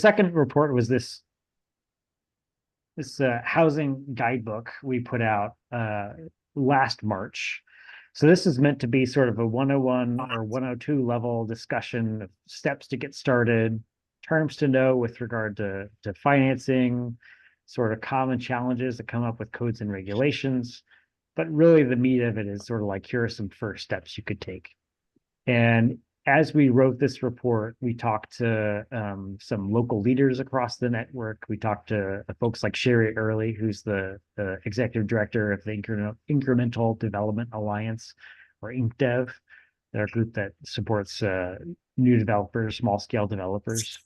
second report was this housing guidebook we put out last March. So this is meant to be sort of a 101 or 102 level discussion of steps to get started, terms to know with regard to financing, sort of common challenges that come up with codes and regulations. But really the meat of it is sort of like, here are some first steps you could take. And as we wrote this report, we talked to some local leaders across the network. We talked to folks like Sherry Early, who's the executive director of the Incremental Development Alliance, or IncDev. They're a group that supports new developers, small scale developers.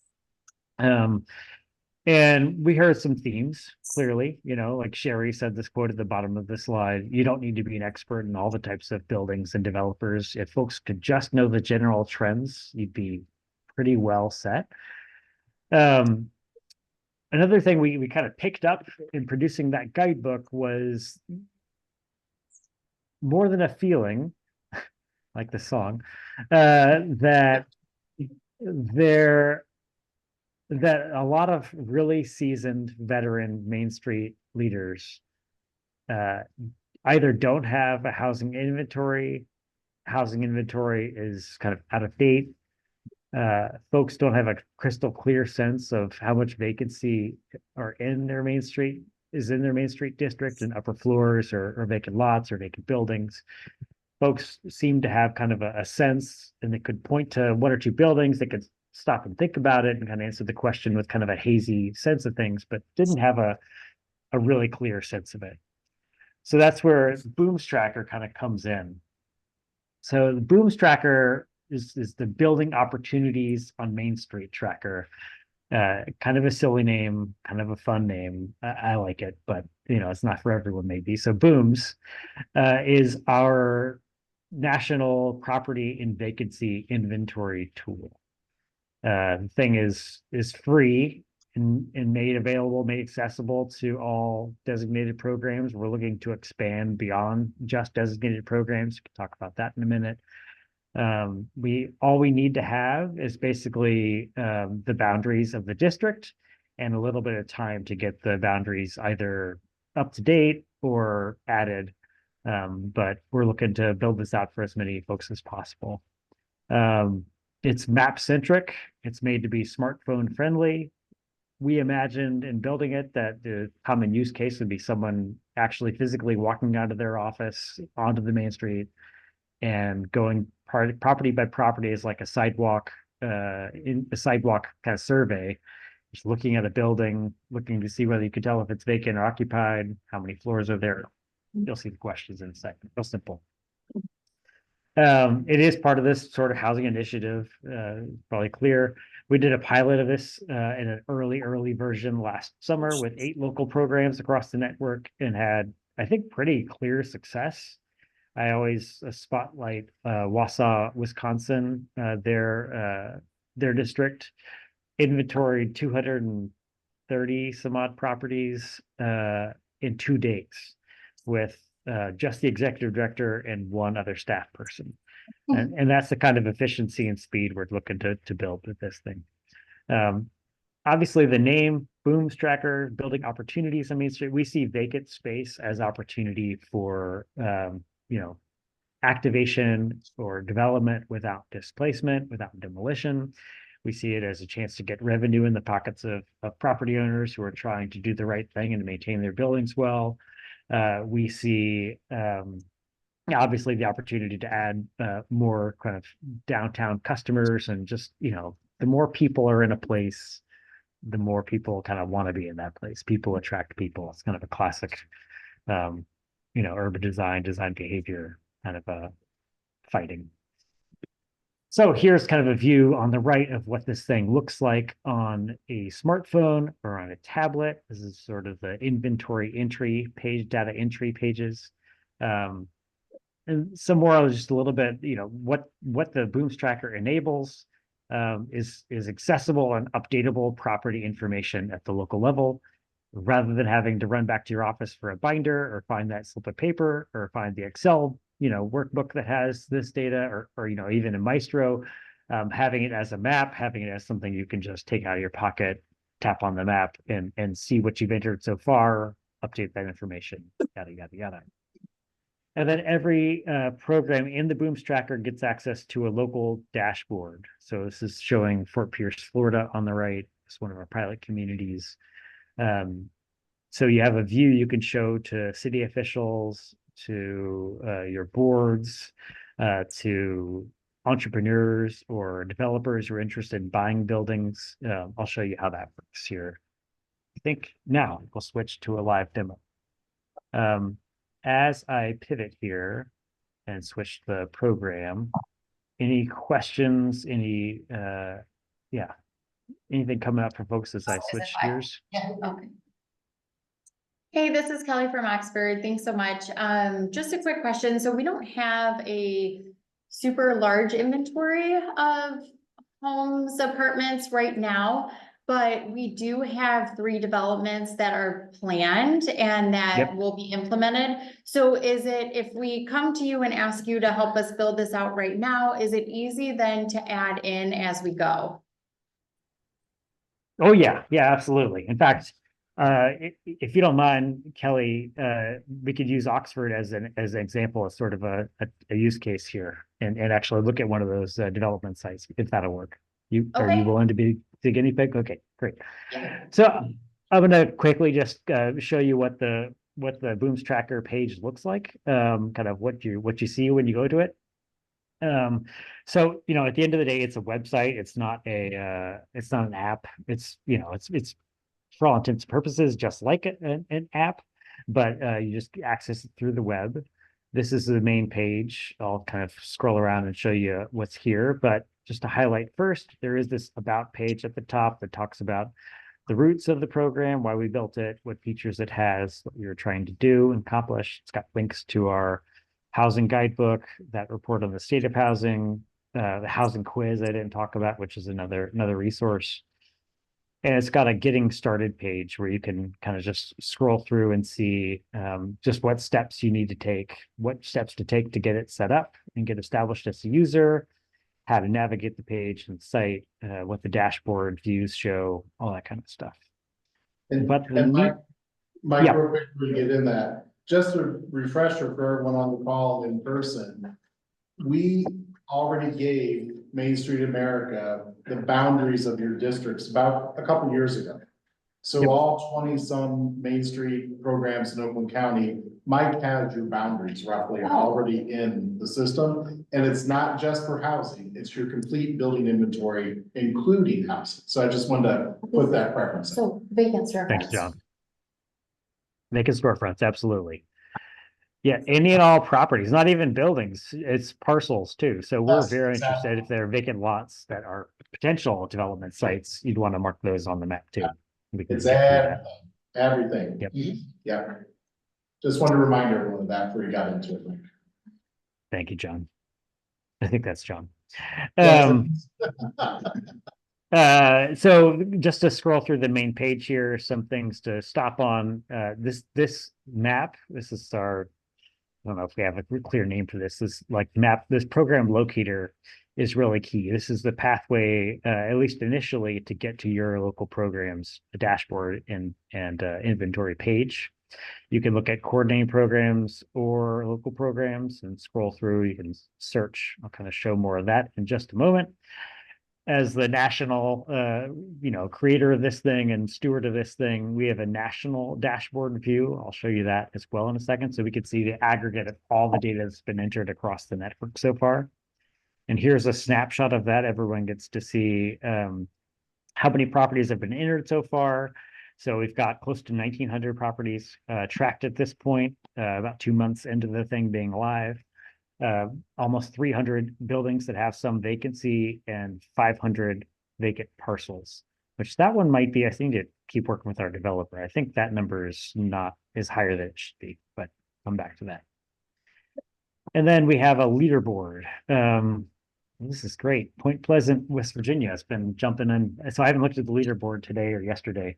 And we heard some themes clearly, like Sherry said, this quote at the bottom of the slide: you don't need to be an expert in all the types of buildings and developers. If folks could just know the general trends, you'd be pretty well set. Another thing we kind of picked up in producing that guidebook was more than a feeling, like the song, that there that a lot of really seasoned veteran Main Street leaders either don't have a housing inventory is kind of out of date. Folks don't have a crystal clear sense of how much vacancy are in their Main Street district, and upper floors or vacant lots or vacant buildings. Folks seem to have kind of a sense, and they could point to one or two buildings. They could stop and think about it and kind of answer the question with kind of a hazy sense of things, but didn't have a really clear sense of it. So that's where BOOMS Tracker kind of comes in. So the BOOMS Tracker is the Building Opportunities on Main Street Tracker. Kind of a silly name, kind of a fun name. I like it, but it's not for everyone maybe. So BOOMS is our national property and vacancy inventory tool. The thing is free and made available, made accessible to all designated programs. We're looking to expand beyond just designated programs. We can talk about that in a minute. All we need to have is basically the boundaries of the district and a little bit of time to get the boundaries either up to date or added. But we're looking to build this out for as many folks as possible. It's map centric. It's made to be smartphone friendly. We imagined in building it that the common use case would be someone actually physically walking out of their office onto the main street and going property by property is like a sidewalk kind of survey, just looking at a building, looking to see whether you could tell if it's vacant or occupied, how many floors are there. You'll see the questions in a second. Real simple. It is part of this sort of housing initiative, probably clear. We did a pilot of this in an early version last summer with 8 local programs across the network and had, I think, pretty clear success. I always spotlight Wausau, Wisconsin. Their district inventoried 230 some odd properties in 2 days with just the executive director and one other staff person. And that's the kind of efficiency and speed we're looking to build with this thing. Obviously, the name BOOMS Tracker, Building Opportunities on Main Street, we see vacant space as opportunity for activation or development without displacement, without demolition. We see it as a chance to get revenue in the pockets of property owners who are trying to do the right thing and maintain their buildings well. We see obviously the opportunity to add more kind of downtown customers, and just, the more people are in a place, the more people kind of want to be in that place. People attract people. It's kind of a classic, urban design behavior kind of fighting. So here's kind of a view on the right of what this thing looks like on a smartphone or on a tablet. This is sort of the inventory entry page, data entry pages. And some more, just a little bit, what the BOOMS Tracker enables is accessible and updatable property information at the local level, rather than having to run back to your office for a binder or find that slip of paper or find the Excel workbook that has this data, or even in Maestro. Having it as a map, having it as something you can just take out of your pocket, tap on the map, and see what you've entered so far, update that information, yada, yada, yada. And then every program in the BOOMS tracker gets access to a local dashboard. So this is showing Fort Pierce, Florida on the right. It's one of our pilot communities. So you have a view you can show to city officials, to your boards, to entrepreneurs or developers who are interested in buying buildings. I'll show you how that works here. I think now we'll switch to a live demo. As I pivot here and switch the program, any questions, yeah, anything coming up for folks as I switch gears? Yeah, okay. Hey, this is Kelly from Oxford. Thanks so much. Just a quick question. So we don't have a super large inventory of homes, apartments right now, but we do have 3 developments that are planned and that will be implemented. So is it, if we come to you and ask you to help us build this out right now, is it easy then to add in as we go? Oh yeah, absolutely. In fact, if you don't mind, Kelly, we could use Oxford as an example, as sort of a use case here, and actually look at one of those development sites, if that'll work. Are you willing to be the guinea pig? Okay, great. Yeah. So I'm going to quickly just show you what the BOOMS tracker page looks like, kind of what you see when you go to it. So at the end of the day, it's a website. It's not an app. It's for all intents and purposes just like an app, but you just access it through the web. This is the main page. I'll kind of scroll around and show you what's here, but just to highlight first, there is this about page at the top that talks about the roots of the program, why we built it, what features it has, what we were trying to do and accomplish. It's got links to our housing guidebook, that report on the state of housing, the housing quiz I didn't talk about, which is another resource. And it's got a getting started page where you can kind of just scroll through and see just what steps you need to take, what steps to take to get it set up and get established as a user, how to navigate the page and site, what the dashboard views show, all that kind of stuff. Mike, real quick, we get in that. Just a refresher for everyone on the call in person. We already gave Main Street America the boundaries of your districts about a couple years ago. So all 20-some Main Street programs in Oakland County, Mike has your boundaries roughly already in the system. And it's not just for housing, it's your complete building inventory, including housing. So I just wanted to put that preference in. So vacant storefronts. Thanks, John. Vacant storefronts, absolutely. Yeah, any and all properties, not even buildings, it's parcels too. So we're very interested if there are vacant lots that are potential development sites, you'd want to mark those on the map too. It's everything. Yep. Yeah. Just wanted to remind everyone of that before you got into it. Thank you, John. I think that's John. So just to scroll through the main page here, some things to stop on. This map, this is our, I don't know if we have a clear name for this. This program locator is really key. This is the pathway, at least initially, to get to your local programs, a dashboard and inventory page. You can look at coordinating programs or local programs and scroll through. You can search. I'll kind of show more of that in just a moment. As the national, creator of this thing and steward of this thing, we have a national dashboard view. I'll show you that as well in a second. So we can see the aggregate of all the data that's been entered across the network so far. And here's a snapshot of that. Everyone gets to see how many properties have been entered so far. So we've got close to 1,900 properties tracked at this point, about 2 months into the thing being live. Almost 300 buildings that have some vacancy and 500 vacant parcels, which that one might be, I think, to keep working with our developer. I think that number is higher than it should be, but come back to that. And then we have a leaderboard. This is great. Point Pleasant, West Virginia has been jumping in. So I haven't looked at the leaderboard today or yesterday,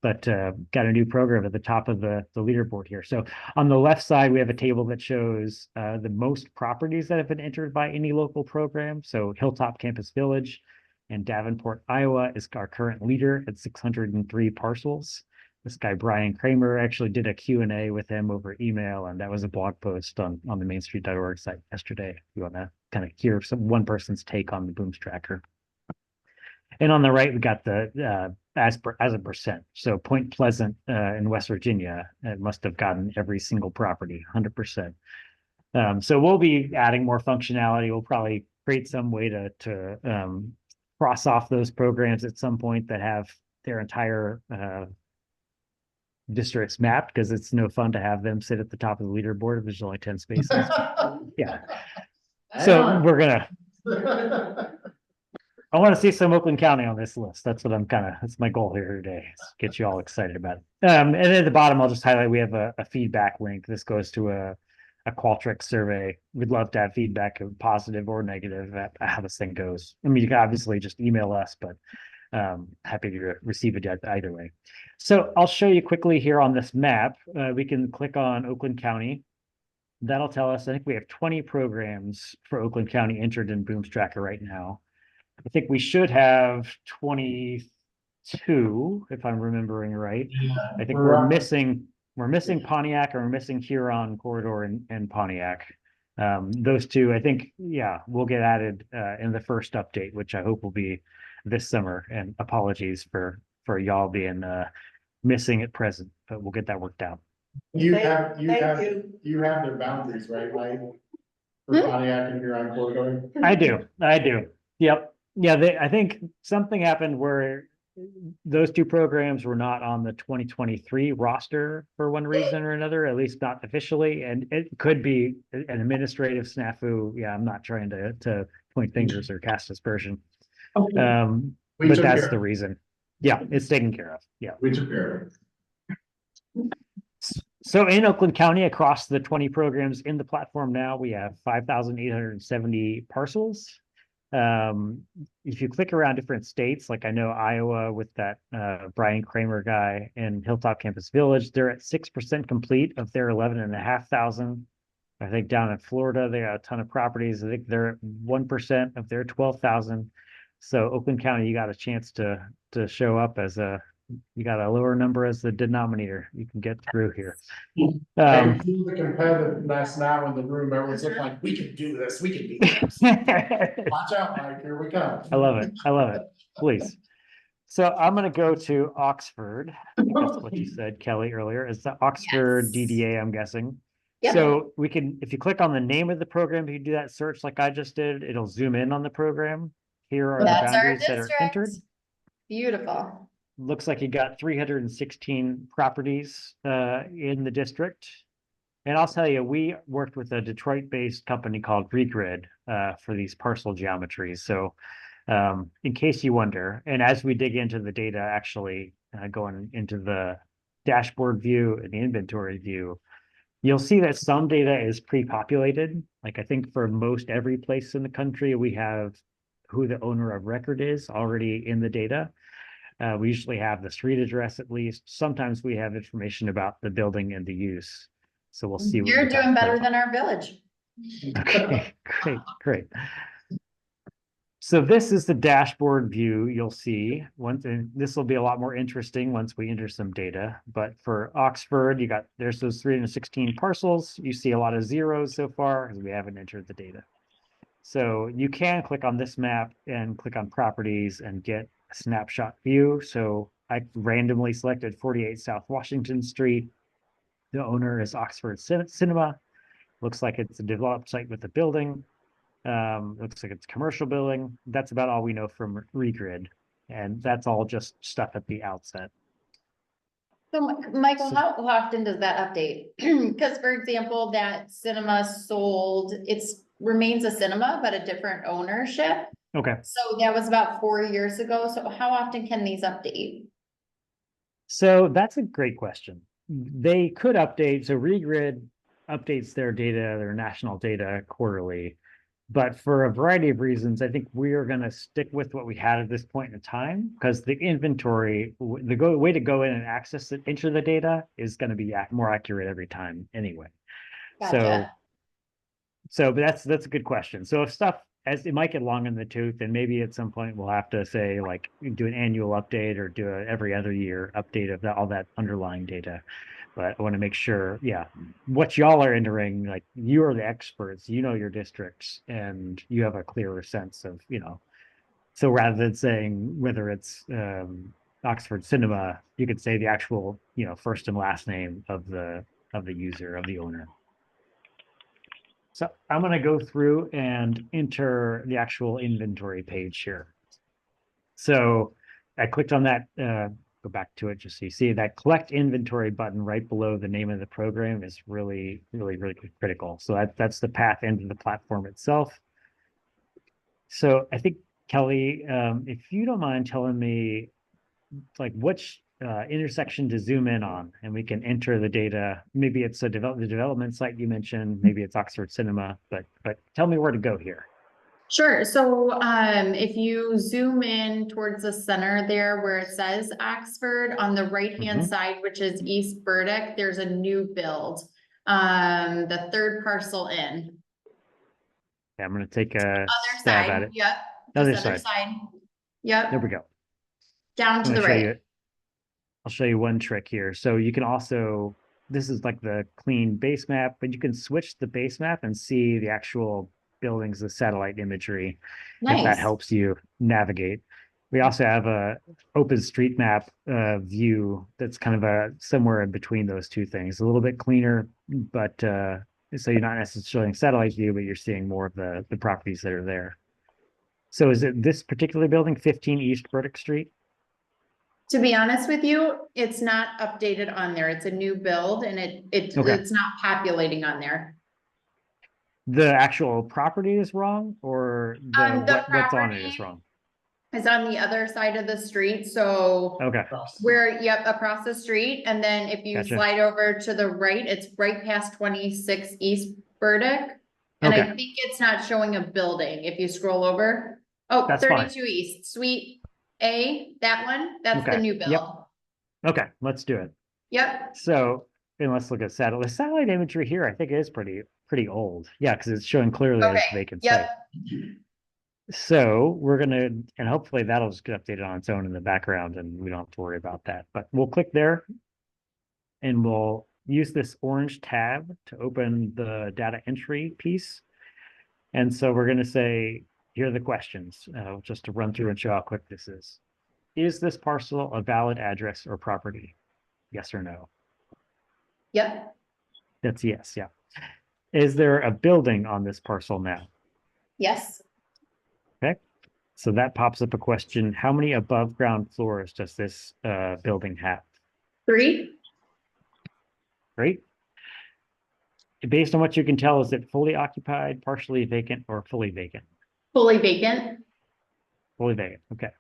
got a new program at the top of the leaderboard here. So on the left side, we have a table that shows the most properties that have been entered by any local program. So Hilltop Campus Village and Davenport, Iowa is our current leader at 603 parcels. This guy, Brian Kramer, actually did a Q&A with him over email, and that was a blog post on the mainstreet.org site yesterday. If you want to kind of hear one person's take on the BOOMS tracker. And on the right, we got the as a percent. So Point Pleasant in West Virginia, it must have gotten every single property, 100%. So we'll be adding more functionality. We'll probably create some way to cross off those programs at some point that have their entire districts mapped, because it's no fun to have them sit at the top of the leaderboard if there's only 10 spaces. Yeah. So we're gonna I want to see some Oakland County on this list. That's what that's my goal here today, is get you all excited about it. And at the bottom, I'll just highlight, we have a feedback link. This goes to a Qualtrics survey. We'd love to have feedback, positive or negative, at how this thing goes. I mean, you can obviously just email us, but happy to receive it either way. So I'll show you quickly here on this map. We can click on Oakland County. That'll tell us, I think we have 20 programs for Oakland County entered in BOOMS Tracker right now. I think we should have 22, if I'm remembering right. Yeah, I think we're missing Pontiac, and we're missing Huron Corridor and Pontiac. Those two, I think, yeah, will get added in the first update, which I hope will be this summer. And apologies for y'all being missing at present, but we'll get that worked out. You have their boundaries, right, Mike? For Pontiac and Huron Corridor? I do. Yep. Yeah, I think something happened where those two programs were not on the 2023 roster for one reason or another, at least not officially, and it could be an administrative snafu. Yeah, I'm not trying to point fingers or cast aspersion. But that's the reason. Yeah, it's taken care of. Yeah. We took care of it. So in Oakland County, across the 20 programs in the platform now, we have 5,870 parcels. If you click around different states, like I know Iowa with that Brian Kramer guy, and Hilltop Campus Village, they're at 6% complete of their 11,500. I think down in Florida, they got a ton of properties. I think they're at 1% of their 12,000. So Oakland County, you got a chance to show up as you got a lower number as the denominator. You can get through here. The competitiveness now in the room. Everyone's looking like, we can do this. We can do this. Watch out, Mike. Here we come. I love it. Please. So I'm going to go to Oxford. That's what you said, Kelly, earlier. It's the Oxford DDA, I'm guessing. Yep. So we can, if you click on the name of the program, you can do that search like I just did. It'll zoom in on the program. Here are the boundaries that are entered. Beautiful. Looks like you got 316 properties in the district. And I'll tell you, we worked with a Detroit-based company called Regrid for these parcel geometries. So in case you wonder, and as we dig into the data, actually going into the dashboard view and the inventory view, you'll see that some data is pre-populated. Like I think for most every place in the country, we have who the owner of record is already in the data. We usually have the street address at least. Sometimes we have information about the building and the use. So we'll see. You're doing better than our village. Okay, great. So this is the dashboard view you'll see. And this will be a lot more interesting once we enter some data. But for Oxford, there's those 316 parcels. You see a lot of zeros so far because we haven't entered the data. So you can click on this map and click on properties and get a snapshot view. So I randomly selected 48 South Washington Street. The owner is Oxford Cinema. Looks like it's a developed site with a building. Looks like it's a commercial building. That's about all we know from Regrid. And that's all just stuff at the outset. So Michael, how often does that update? Because for example, that cinema sold, remains a cinema, but a different ownership. Okay. So that was about 4 years ago. So how often can these update? So that's a great question. They could update. So Regrid updates their data, their national data quarterly. But for a variety of reasons, I think we are going to stick with what we had at this point in time because the inventory, way to go in and access it, enter the data is going to be more accurate every time anyway. Gotcha. But that's a good question. So if stuff as it might get long in the tooth, and maybe at some point we'll have to say like do an annual update or do a every other year update of all that underlying data. But I want to make sure, yeah, what y'all are entering, like you are the experts, you know your districts, and you have a clearer sense of, so rather than saying whether it's Oxford Cinema, you could say the actual, first and last name of the user, of the owner. So I'm going to go through and enter the actual inventory page here. So I clicked on that, go back to it just so you see that collect inventory button right below the name of the program is really, really, really critical. So that's the path into the platform itself. So I think, Kelly, if you don't mind telling me like which intersection to zoom in on, and we can enter the data. Maybe it's the development site you mentioned, maybe it's Oxford Cinema, but tell me where to go here. Sure. So if you zoom in towards the center there where it says Oxford on the right-hand side, which is East Burdick, there's a new build. The third parcel in. Yeah, I'm going to take a Other stab side. at it. Yep. Other This other side. side. Yep. There we go. Down to the right. I'll show you one trick here. So you can also, this is like the clean base map, but you can switch the base map and see the actual buildings, the satellite imagery, if that Nice. helps you navigate. We also have a OpenStreetMap view that's kind of somewhere in between those two things, a little bit cleaner, but so you're not necessarily in satellite view, but you're seeing more of the properties that are there. So is it this particular building, 15 East Burdick Street? To be honest with you, it's not updated on there. It's a new build and it's not populating on there. The actual property is wrong, or what's on it is wrong? It's on the other side of the street. So okay, across the street. And then if you slide over to the right, it's right past 26 East Burdick. And I think it's not showing a building. If you scroll over, that's 32 fine. East Suite A, that one, that's the new build. Yep. Okay, let's do it. Yep. So, and let's look at satellite. The satellite imagery here, I think is pretty old. Yeah, because it's showing clearly as vacant site. So we're gonna, and hopefully that'll just get updated on its own in the background, and we don't have to worry about that. But we'll click there, and we'll use this orange tab to open the data entry piece. And so we're gonna say, here are the questions, just to run through and show how quick this is. Is this parcel a valid address or property? Yes or no? Yep. That's yes, yeah. Is there a building on this parcel now? Yes. Okay, so that pops up a question. How many above ground floors does this building have? 3. Great. Based on what you can tell, is it fully occupied, partially vacant, or fully vacant? Fully vacant. Fully vacant, okay.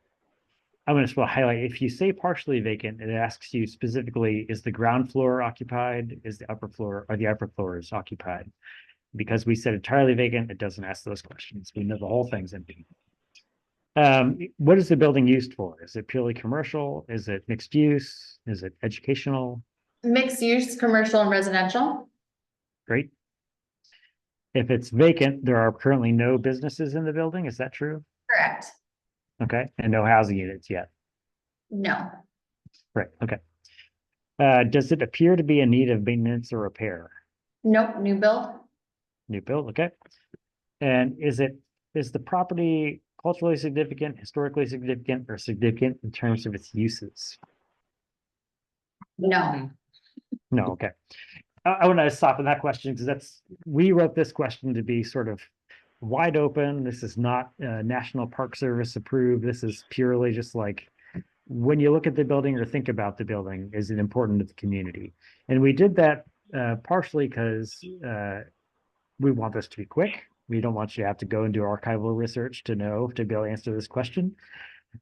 I'm going to highlight, if you say partially vacant, it asks you specifically, is the ground floor occupied? Is the upper floor, are the upper floors occupied? Because we said entirely vacant, it doesn't ask those questions. We know the whole thing's empty. What is the building used for? Is it purely commercial? Is it mixed use? Is it educational? Mixed use, commercial and residential. Great. If it's vacant, there are currently no businesses in the building. Is that true? Correct. Okay, and no housing units yet? No. Right, okay. Does it appear to be in need of maintenance or repair? Nope, new build. New build, okay. And is the property culturally significant, historically significant, or significant in terms of its uses? No. No, okay. I want to stop on that question because we wrote this question to be sort of wide open. This is not National Park Service approved. This is purely just like when you look at the building or think about the building, is it important to the community? And we did that partially because we want this to be quick. We don't want you to have to go and do archival research to be able to answer this question.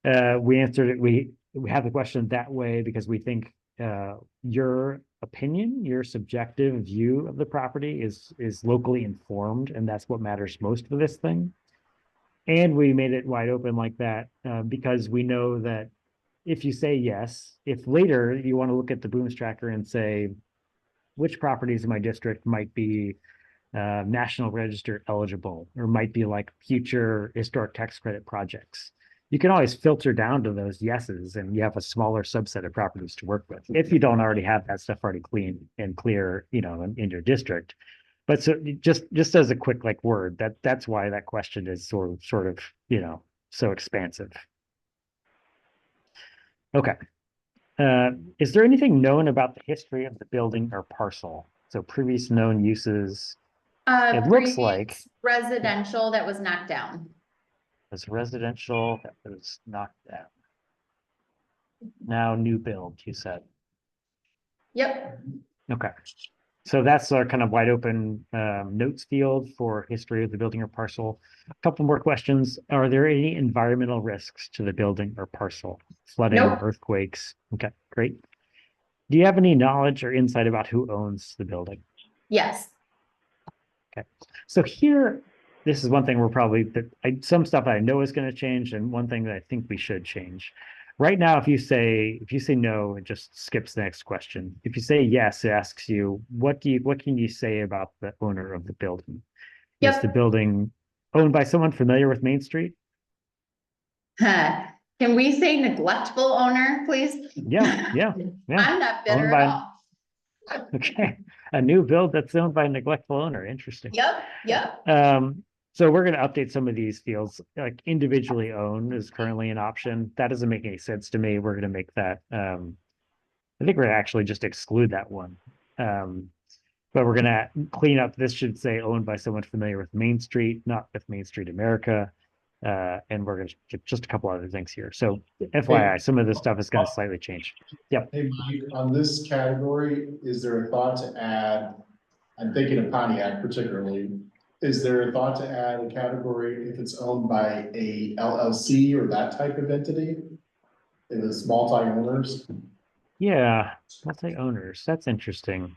We answered it. We have the question that way because we think your opinion, your subjective view of the property is locally informed, and that's what matters most for this thing. And we made it wide open like that because we know that if you say yes, if later you want to look at the BOOMS tracker and say, which properties in my district might be National Register eligible or might be like future historic tax credit projects, you can always filter down to those yeses and you have a smaller subset of properties to work with if you don't already have that stuff already clean and clear, in your district. But so just as a quick like word, that's why that question is sort of, so expansive. Okay. Is there anything known about the history of the building or parcel? So previous known uses, it looks like Previous residential that was knocked down. was residential that was knocked down. Now new build, you said. Yep. Okay. So that's our kind of wide open notes field for history of the building or parcel. A couple more questions. Are there any environmental risks to the building or parcel? Flooding, Nope. earthquakes? Okay, great. Do you have any knowledge or insight about who owns the building? Yes. Okay. So here, this is one thing we're probably, some stuff I know is going to change and one thing that I think we should change. Right now, if you say no, it just skips the next question. If you say yes, it asks you, what can you say about the owner of the building? Is the Yep. building owned by someone familiar with Main Street? Can we say neglectful owner, please? Yeah. I'm not bitter Owned at by- all. Okay, a new build that's owned by a neglectful owner. Interesting. Yep. So we're going to update some of these fields. Like individually owned is currently an option. That doesn't make any sense to me. We're going to make that. I think we're going to actually just exclude that one. But we're going to clean up. This should say owned by someone familiar with Main Street, not with Main Street America. And we're going to get just a couple other things here. So FYI, some of this stuff is going to slightly change. Yep. Hey, Mike, on this category, is there a thought to add, I'm thinking of Pontiac particularly, is there a thought to add a category if it's owned by a LLC or that type of entity? If it's multi-owners? Yeah, multi-owners. That's interesting.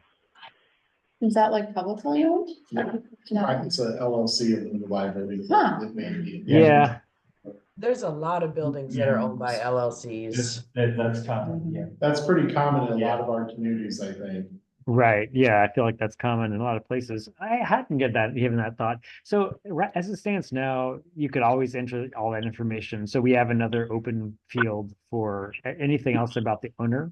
Is that like publicly owned? No. It's a LLC of the liability. Huh. It may be. Yeah. There's a lot of buildings that are owned by LLCs. That's common, yeah. That's pretty common in a lot of our communities, I think. Right. Yeah, I feel like that's common in a lot of places. I hadn't given that thought. So as it stands now, you could always enter all that information. So we have another open field for anything else about the owner.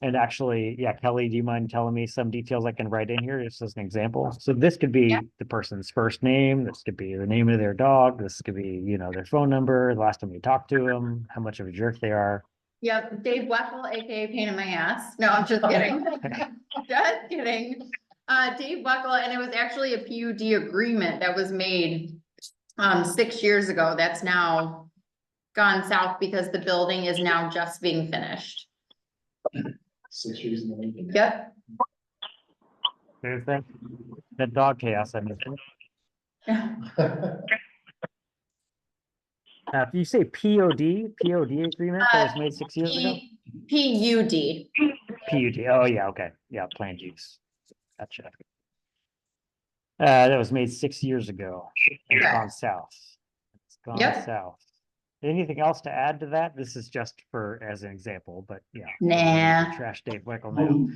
And actually, yeah, Kelly, do you mind telling me some details I can write in here just as an example? So this could be the person's first name. This could be the name of their dog. This could be, their phone number, the last time you talked to them, how much of a jerk they are. Yep, Dave Weckel, aka Pain in My Ass. No, I'm just kidding. Just kidding. Dave Weckel, and it was actually a PUD agreement that was made 6 years ago. That's now gone south because the building is now just being finished. 6 years in the making. Yep. There's that dog chaos I mentioned. If you say POD agreement that was made 6 years ago? PUD. PUD. Oh, yeah. Okay. Yeah. Planned use. Gotcha. That was made 6 years ago. And it's gone south. It's gone Yep. south. Anything else to add to that? This is just as an example, but yeah. Nah. Trash Dave Weckel now.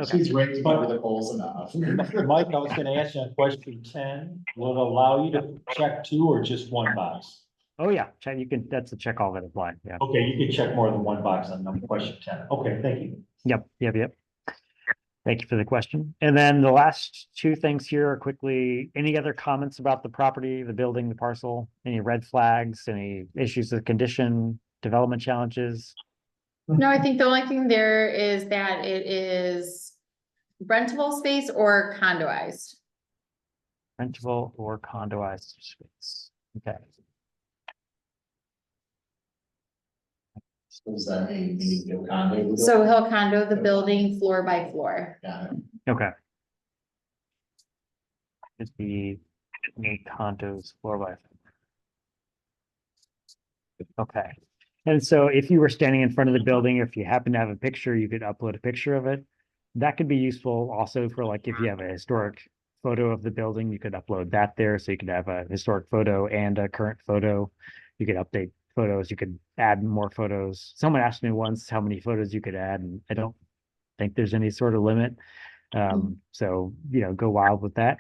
Okay. She's raked over the coals enough. Mike, I was gonna ask you on question 10, will it allow you to check 2 or just 1 box? Oh, yeah. That's a check all that apply. Yeah. Okay, you can check more than 1 box on number question 10. Okay, thank you. Yep. Thank you for the question. And then the last 2 things here are quickly, any other comments about the property, the building, the parcel, any red flags, any issues of condition, development challenges? No, I think the only thing there is that it is rentable space or condoized. Rentable or condoized space. Okay. What does that mean? You need to go condo? So he'll condo the building floor by floor. Got it. Okay. It'd be condos floor by. Okay. And so if you were standing in front of the building, if you happen to have a picture, you could upload a picture of it. That could be useful also for like if you have a historic photo of the building, you could upload that there. So you could have a historic photo and a current photo. You could update photos. You could add more photos. Someone asked me once how many photos you could add, and I don't think there's any sort of limit. So, you know, go wild with that.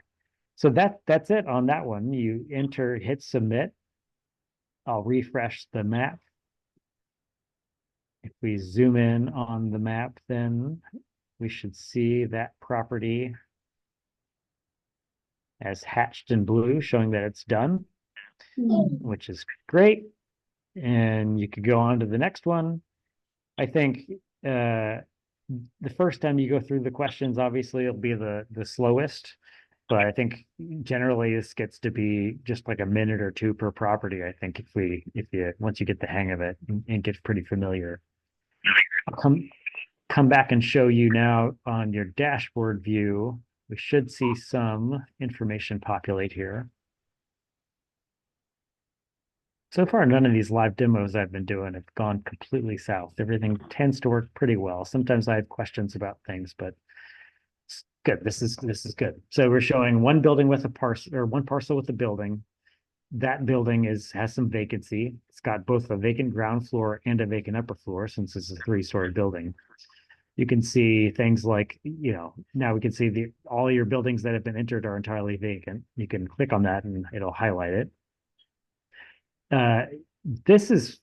So that's it on that one. You enter, hit submit. I'll refresh the map. If we zoom in on the map, then we should see that property as hatched in blue, showing that it's done, which is great. And you could go on to the next one. I think the first time you go through the questions, obviously it'll be the slowest, but I think generally this gets to be just like a minute or two per property. I think if you once you get the hang of it and get pretty familiar. I'll come back and show you now on your dashboard view. We should see some information populate here. So far, none of these live demos I've been doing have gone completely south. Everything tends to work pretty well. Sometimes I have questions about things, but it's good. This is good. So we're showing one building with a parcel, or one parcel with a building. That building has some vacancy. It's got both a vacant ground floor and a vacant upper floor, since it's a 3-story building. You can see things like, you know, now we can see all your buildings that have been entered are entirely vacant. You can click on that and it'll highlight it. This is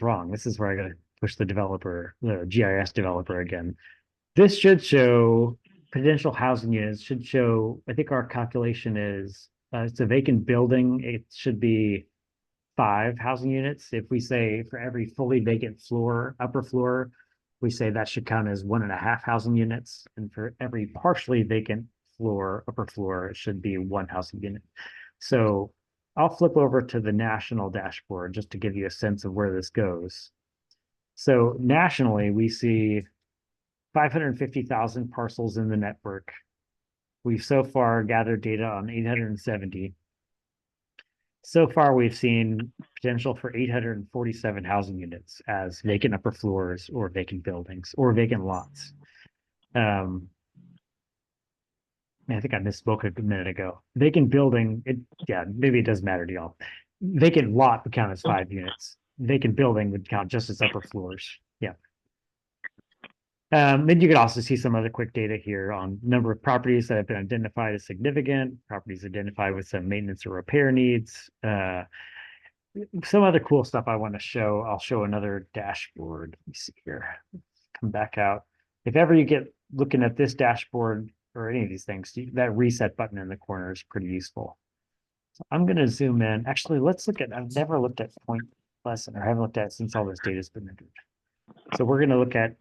wrong. This is where I gotta push the developer, the GIS developer again. This should show potential housing units, should show, I think our calculation is, it's a vacant building. It should be 5 housing units. If we say for every fully vacant floor, upper floor, we say that should count as 1.5 housing units. And for every partially vacant floor, upper floor, it should be 1 housing unit. So I'll flip over to the national dashboard just to give you a sense of where this goes. So nationally, we see 550,000 parcels in the network. We've so far gathered data on 870. So far, we've seen potential for 847 housing units as vacant upper floors or vacant buildings or vacant lots. I think I misspoke a minute ago. Vacant building, maybe it doesn't matter to y'all. Vacant lot would count as 5 units. Vacant building would count just as upper floors. Yeah. Then you could also see some other quick data here on number of properties that have been identified as significant, properties identified with some maintenance or repair needs. Some other cool stuff I want to show. I'll show another dashboard. Let me see here. Come back out. If ever you get looking at this dashboard or any of these things, that reset button in the corner is pretty useful. So I'm going to zoom in. Actually, let's look at, I've never looked at Point Pleasant, or haven't looked at it since all this data has been entered. So we're going to look at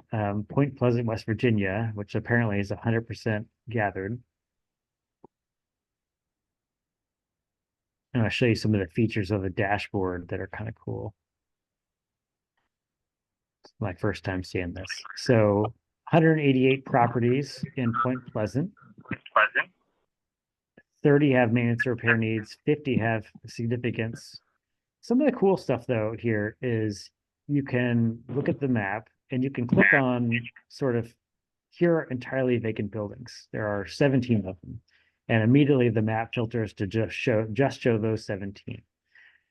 Point Pleasant, West Virginia, which apparently is 100% gathered. And I'll show you some of the features of the dashboard that are kind of cool. It's my first time seeing this. So 188 properties in Point Pleasant. 30 have maintenance or repair needs. 50 have significance. Some of the cool stuff, though, here is you can look at the map and you can click on sort of, here are entirely vacant buildings. There are 17 of them. And immediately the map filters to just show those 17.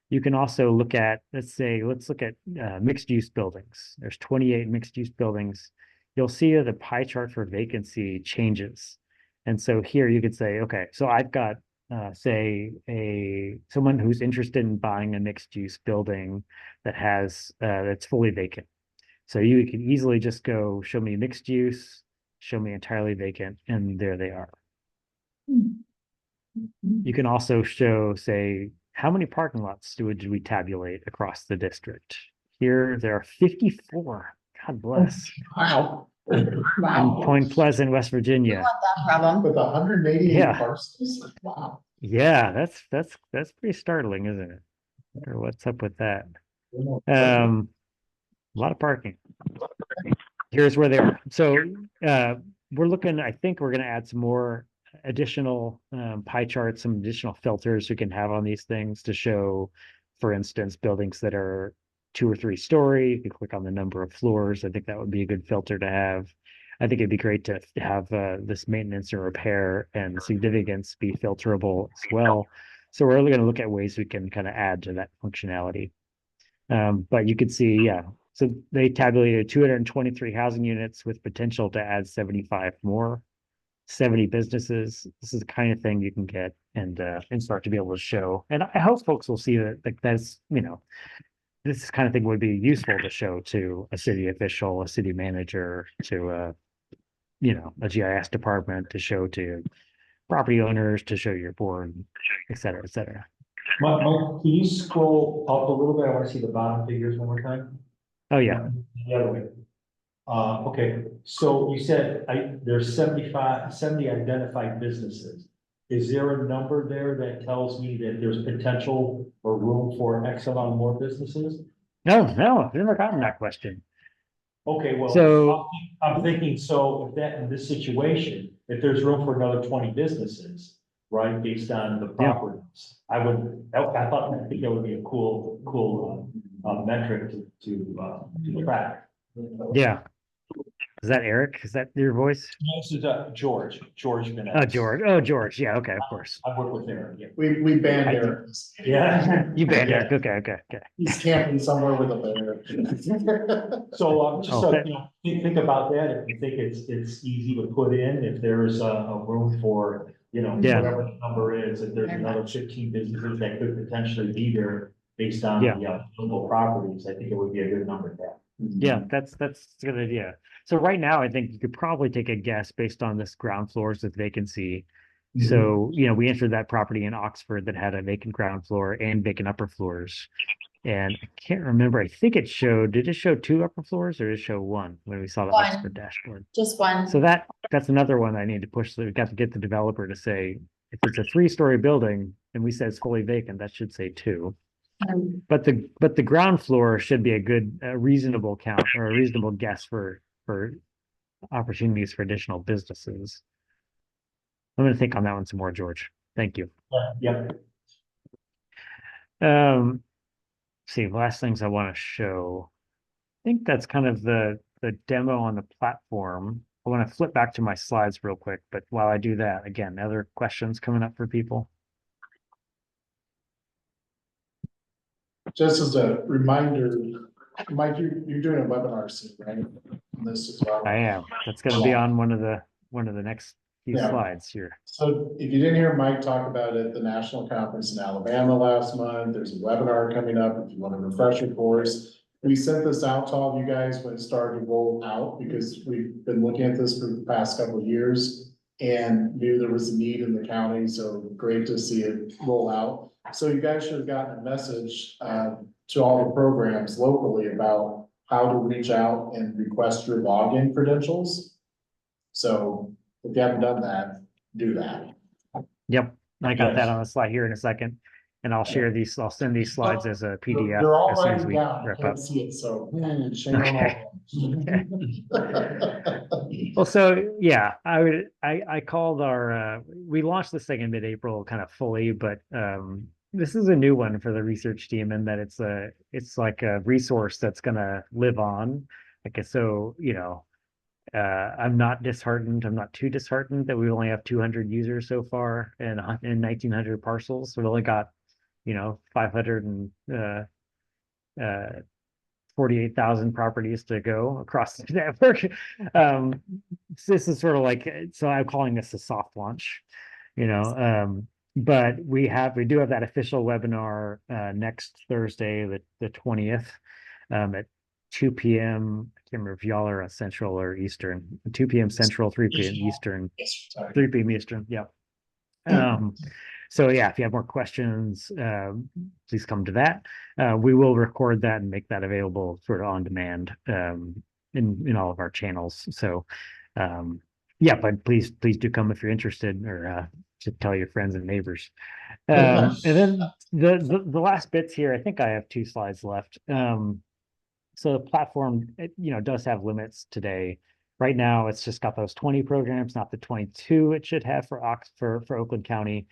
You can also look at, let's look at mixed use buildings. There's 28 mixed use buildings. You'll see the pie chart for vacancy changes. And so here you could say, okay, so I've got say someone who's interested in buying a mixed use building that has that's fully vacant. So you can easily just go show me mixed use, show me entirely vacant, and there they are. You can also show, say, how many parking lots do we tabulate across the district? Here there are 54. God bless. Wow. In Wow. Point Pleasant, West Virginia. Problem. With 188 Yeah. parcels? Wow. Yeah, that's pretty startling, isn't it? Or what's up with that? A lot of parking. Here's where they are. So we're looking, I think we're going to add some more additional pie charts, some additional filters we can have on these things to show, for instance, buildings that are 2 or 3 story. You can click on the number of floors. I think that would be a good filter to have. I think it'd be great to have this maintenance and repair and significance be filterable as well. So we're really going to look at ways we can kind of add to that functionality. But you could see, yeah, so they tabulated 223 housing units with potential to add 75 more, 70 businesses. This is the kind of thing you can get and start to be able to show. And I hope folks will see that, like, that's, you know, this kind of thing would be useful to show to a city official, a city manager, to you know, a GIS department, to show to property owners, to show your board, et cetera, et cetera. Mike, can you scroll up a little bit? I want to see the bottom figures one more time. Oh, yeah. The other way. Okay, so you said there's 70 identified businesses. Is there a number there that tells me that there's potential or room for X amount more businesses? No, I've never gotten that question. Okay, well, So- I'm thinking, so if that, in this situation, if there's room for another 20 businesses, right, based on the properties, I think that would be a cool metric to track. Yeah. Is that Eric? Is that your voice? This is George Bennett. Oh, George. Oh, George. Yeah. Okay. Of course. I work with Eric, yeah. We banned Eric. Yeah. You banned Yeah. Eric. Okay. He's camping somewhere with a bear. So, just so, Okay. you know, think about that, if you think it's easy to put in, if there's a room for, you know, Yeah. whatever the number is, if there's another 15 businesses that could potentially be there based on Yeah. the local properties, I think it would be a good number to have. Yeah, that's a good idea. So right now, I think you could probably take a guess based on this ground floors with vacancy. So, you know, we entered that property in Oxford that had a vacant ground floor and vacant upper floors. And I can't remember, I think did it show 2 upper floors or did it show 1 when we saw the One. Oxford dashboard? Just one. So that's another one I need to push. So we got to get the developer to say, if it's a 3-story building and we said it's fully vacant, that should say 2. But the ground floor should be a reasonable count or a reasonable guess for opportunities for additional businesses. I'm going to think on that one some more, George. Thank you. Yeah. See, last things I want to show. I think that's kind of the demo on the platform. I want to flip back to my slides real quick, but while I do that, again, other questions coming up for people? Just as a reminder, Mike, you're doing a webinar soon, right? On this as well. I am. That's going to be on one of the next few Yeah. slides here. So if you didn't hear Mike talk about it, the national conference in Alabama last month, there's a webinar coming up if you want a refresher course. We sent this out to all of you guys when it started to roll out because we've been looking at this for the past couple of years and knew there was a need in the county, so great to see it roll out. So you guys should have gotten a message to all the programs locally about how to reach out and request your login credentials. So if you haven't done that, do that. Yep, I got Yes. that on the slide here in a second. And I'll share these, I'll send these slides as a PDF They're all as soon as writing we down, I wrap up. can't see it, so. shame on all. Well, so yeah, I called we launched this thing in mid-April kind of fully, but this is a new one for the research team in that it's like a resource that's gonna live on. Like, so, you know, I'm not disheartened. I'm not too disheartened that we only have 200 users so far and 1,900 parcels. So we only got, you know, 548,000 properties to go across the network. This is sort of like, so I'm calling this a soft launch, you know, but we do have that official webinar next Thursday, the 20th, at 2 p.m. I can't remember if y'all are Central or Eastern. 2 p.m. Central, 3 p.m. Eastern. 3 p.m. Eastern. Yeah. So yeah, if you have more questions, please come to that. We will record that and make that available sort of on demand in all of our channels. So yeah, but please do come if you're interested, or to tell your friends and neighbors. And then the last bits here, I think I have 2 slides left. So the platform, you know, does have limits today. Right now, it's just got those 20 programs, not the 22 it should have for Oakland County.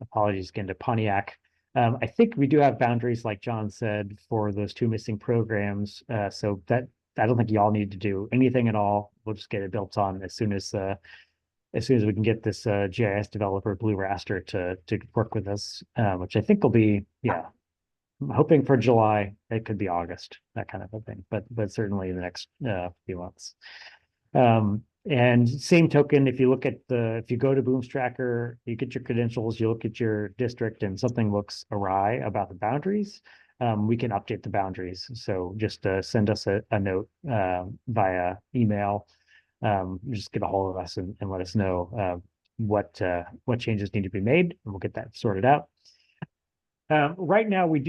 Apologies again to Pontiac. I think we do have boundaries, like John said, for those two missing programs. So that I don't think y'all need to do anything at all. We'll just get it built on as soon as we can get this GIS developer Blue Raster to work with us, which I think will be, yeah, I'm hoping for July. It could be August, that kind of a thing, but certainly in the next few months. And same token, if you look at if you go to Booms Tracker, you get your credentials, you look at your district and something looks awry about the boundaries, we can update the boundaries. So just send us a note via email. Just get a hold of us and let us know what changes need to be made, and we'll get that sorted out. Right now, we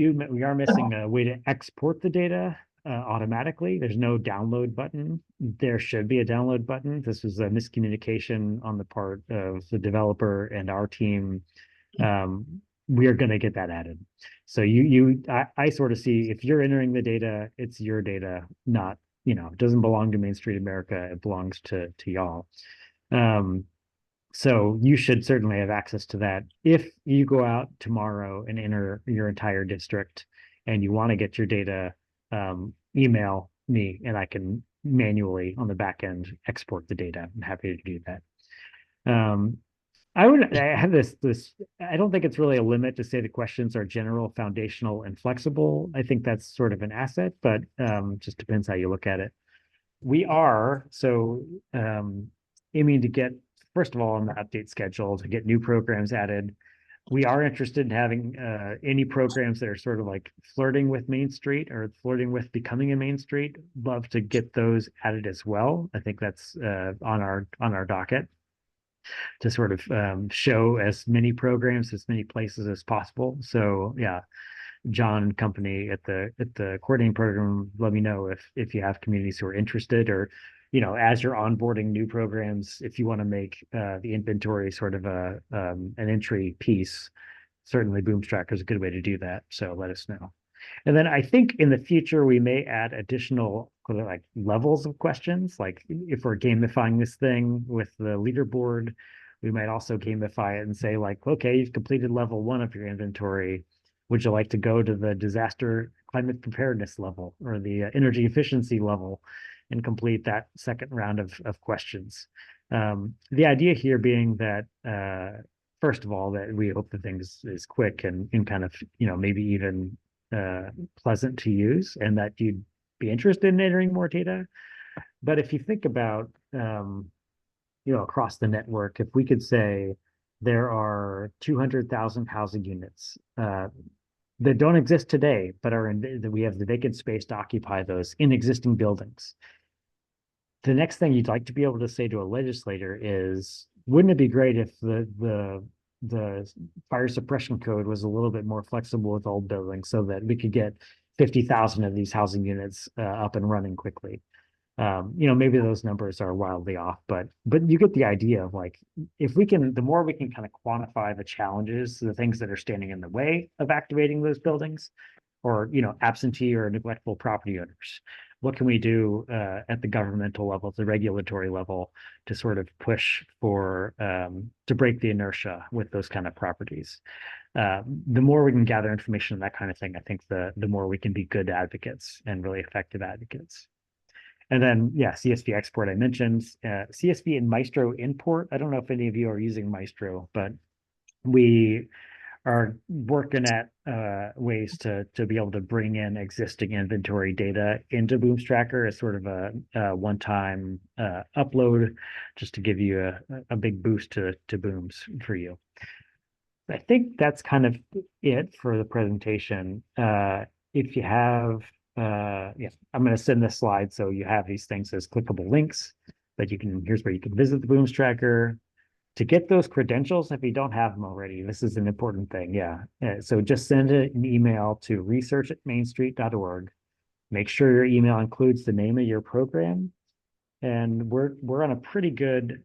are missing a way to export the data automatically. There's no download button. There should be a download button. This was a miscommunication on the part of the developer and our team. We are going to get that added. So I sort of see, if you're entering the data, it's your data, not, it doesn't belong to Main Street America. It belongs to y'all. So you should certainly have access to that. If you go out tomorrow and enter your entire district and you want to get your data, email me and I can manually on the back end export the data. I'm happy to do that. I have this, I don't think it's really a limit to say the questions are general, foundational, and flexible. I think that's sort of an asset, but just depends how you look at it. We are aiming to get, first of all, on the update schedule to get new programs added. We are interested in having any programs that are sort of like flirting with Main Street or flirting with becoming a Main Street. Love to get those added as well. I think that's on our docket to sort of show as many programs, as many places as possible. So yeah, John and company at the coordinating program, let me know if you have communities who are interested, or as you're onboarding new programs, if you want to make the inventory sort of an entry piece, certainly Booms Tracker is a good way to do that. So let us know. And then I think in the future, we may add additional like levels of questions. Like if we're gamifying this thing with the leaderboard, we might also gamify it and say like, okay, you've completed level 1 of your inventory. Would you like to go to the disaster climate preparedness level or the energy efficiency level and complete that second round of questions? The idea here being that, first of all, that we hope the thing is quick and kind of, maybe even pleasant to use, and that you'd be interested in entering more data. But if you think about, across the network, if we could say there are 200,000 housing units that don't exist today, but that we have the vacant space to occupy those in existing buildings. The next thing you'd like to be able to say to a legislator is, wouldn't it be great if the fire suppression code was a little bit more flexible with old buildings so that we could get 50,000 of these housing units up and running quickly? Maybe those numbers are wildly off, but you get the idea of like, the more we can kind of quantify the challenges, the things that are standing in the way of activating those buildings, or, absentee or neglectful property owners. What can we do at the governmental level, the regulatory level, to sort of push for, to break the inertia with those kind of properties? The more we can gather information on that kind of thing, I think the more we can be good advocates and really effective advocates. And then, yeah, CSV export I mentioned, CSV and Maestro import. I don't know if any of you are using Maestro, but we are working at ways to be able to bring in existing inventory data into Booms Tracker as sort of a one-time upload, just to give you a big boost to Booms for you. I think that's kind of it for the presentation. If you have, yeah, I'm going to send this slide so you have these things as clickable links that here's where you can visit the Booms Tracker. To get those credentials, if you don't have them already, this is an important thing. Yeah. So just send an email to research@mainstreet.org. Make sure your email includes the name of your program. And we're on a pretty good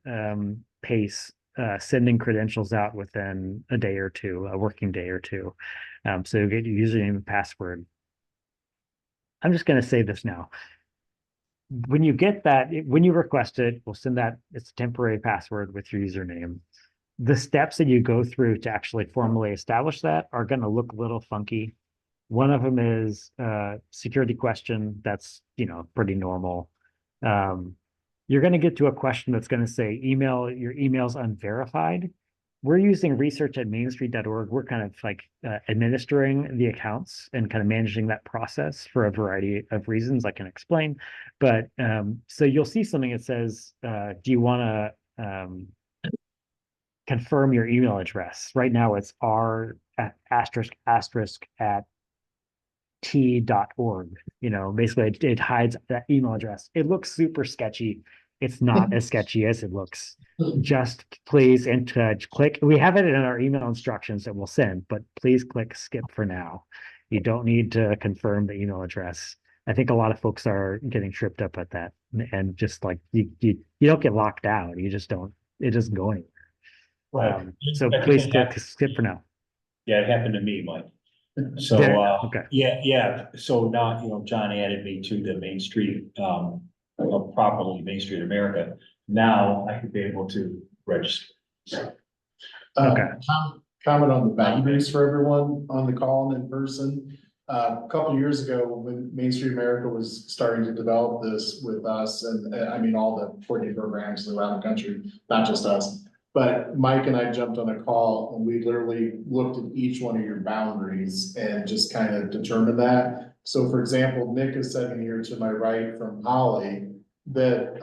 pace sending credentials out within a day or two, a working day or two. So you get your username and password. I'm just going to say this now. When you get that, when you request it, we'll send that, it's a temporary password with your username. the steps that you go through to actually formally establish that are going to look a little funky. One of them is security question. That's, pretty normal. You're going to get to a question that's going to say your email's unverified. We're using research@mainstreet.org. We're kind of like administering the accounts and kind of managing that process for a variety of reasons I can explain. But so you'll see something that says, do you want to confirm your email address? Right now it's r *** t.org. Basically it hides that email address. It looks super sketchy. It's not as sketchy as it looks. Just please click. We have it in our email instructions that we'll send, but please click skip for now. You don't need to confirm the email address. I think a lot of folks are getting tripped up at that, and just like you don't get locked out. You just don't. It doesn't go anywhere. Right. So That's please what click happened. skip for now. Yeah, it happened to me, Mike. So, There, okay. yeah, so now, John added me to the Main Street, properly Main Street America. Now I could be able to register. Okay. Comment on the boundaries for everyone on the call and in person. A couple of years ago, when Main Street America was starting to develop this with us, and I mean, all the coordinated programs around the country, not just us. But Mike and I jumped on a call and we literally looked at each one of your boundaries and just kind of determined that. So for example, Nick is sitting here to my right from Holly, that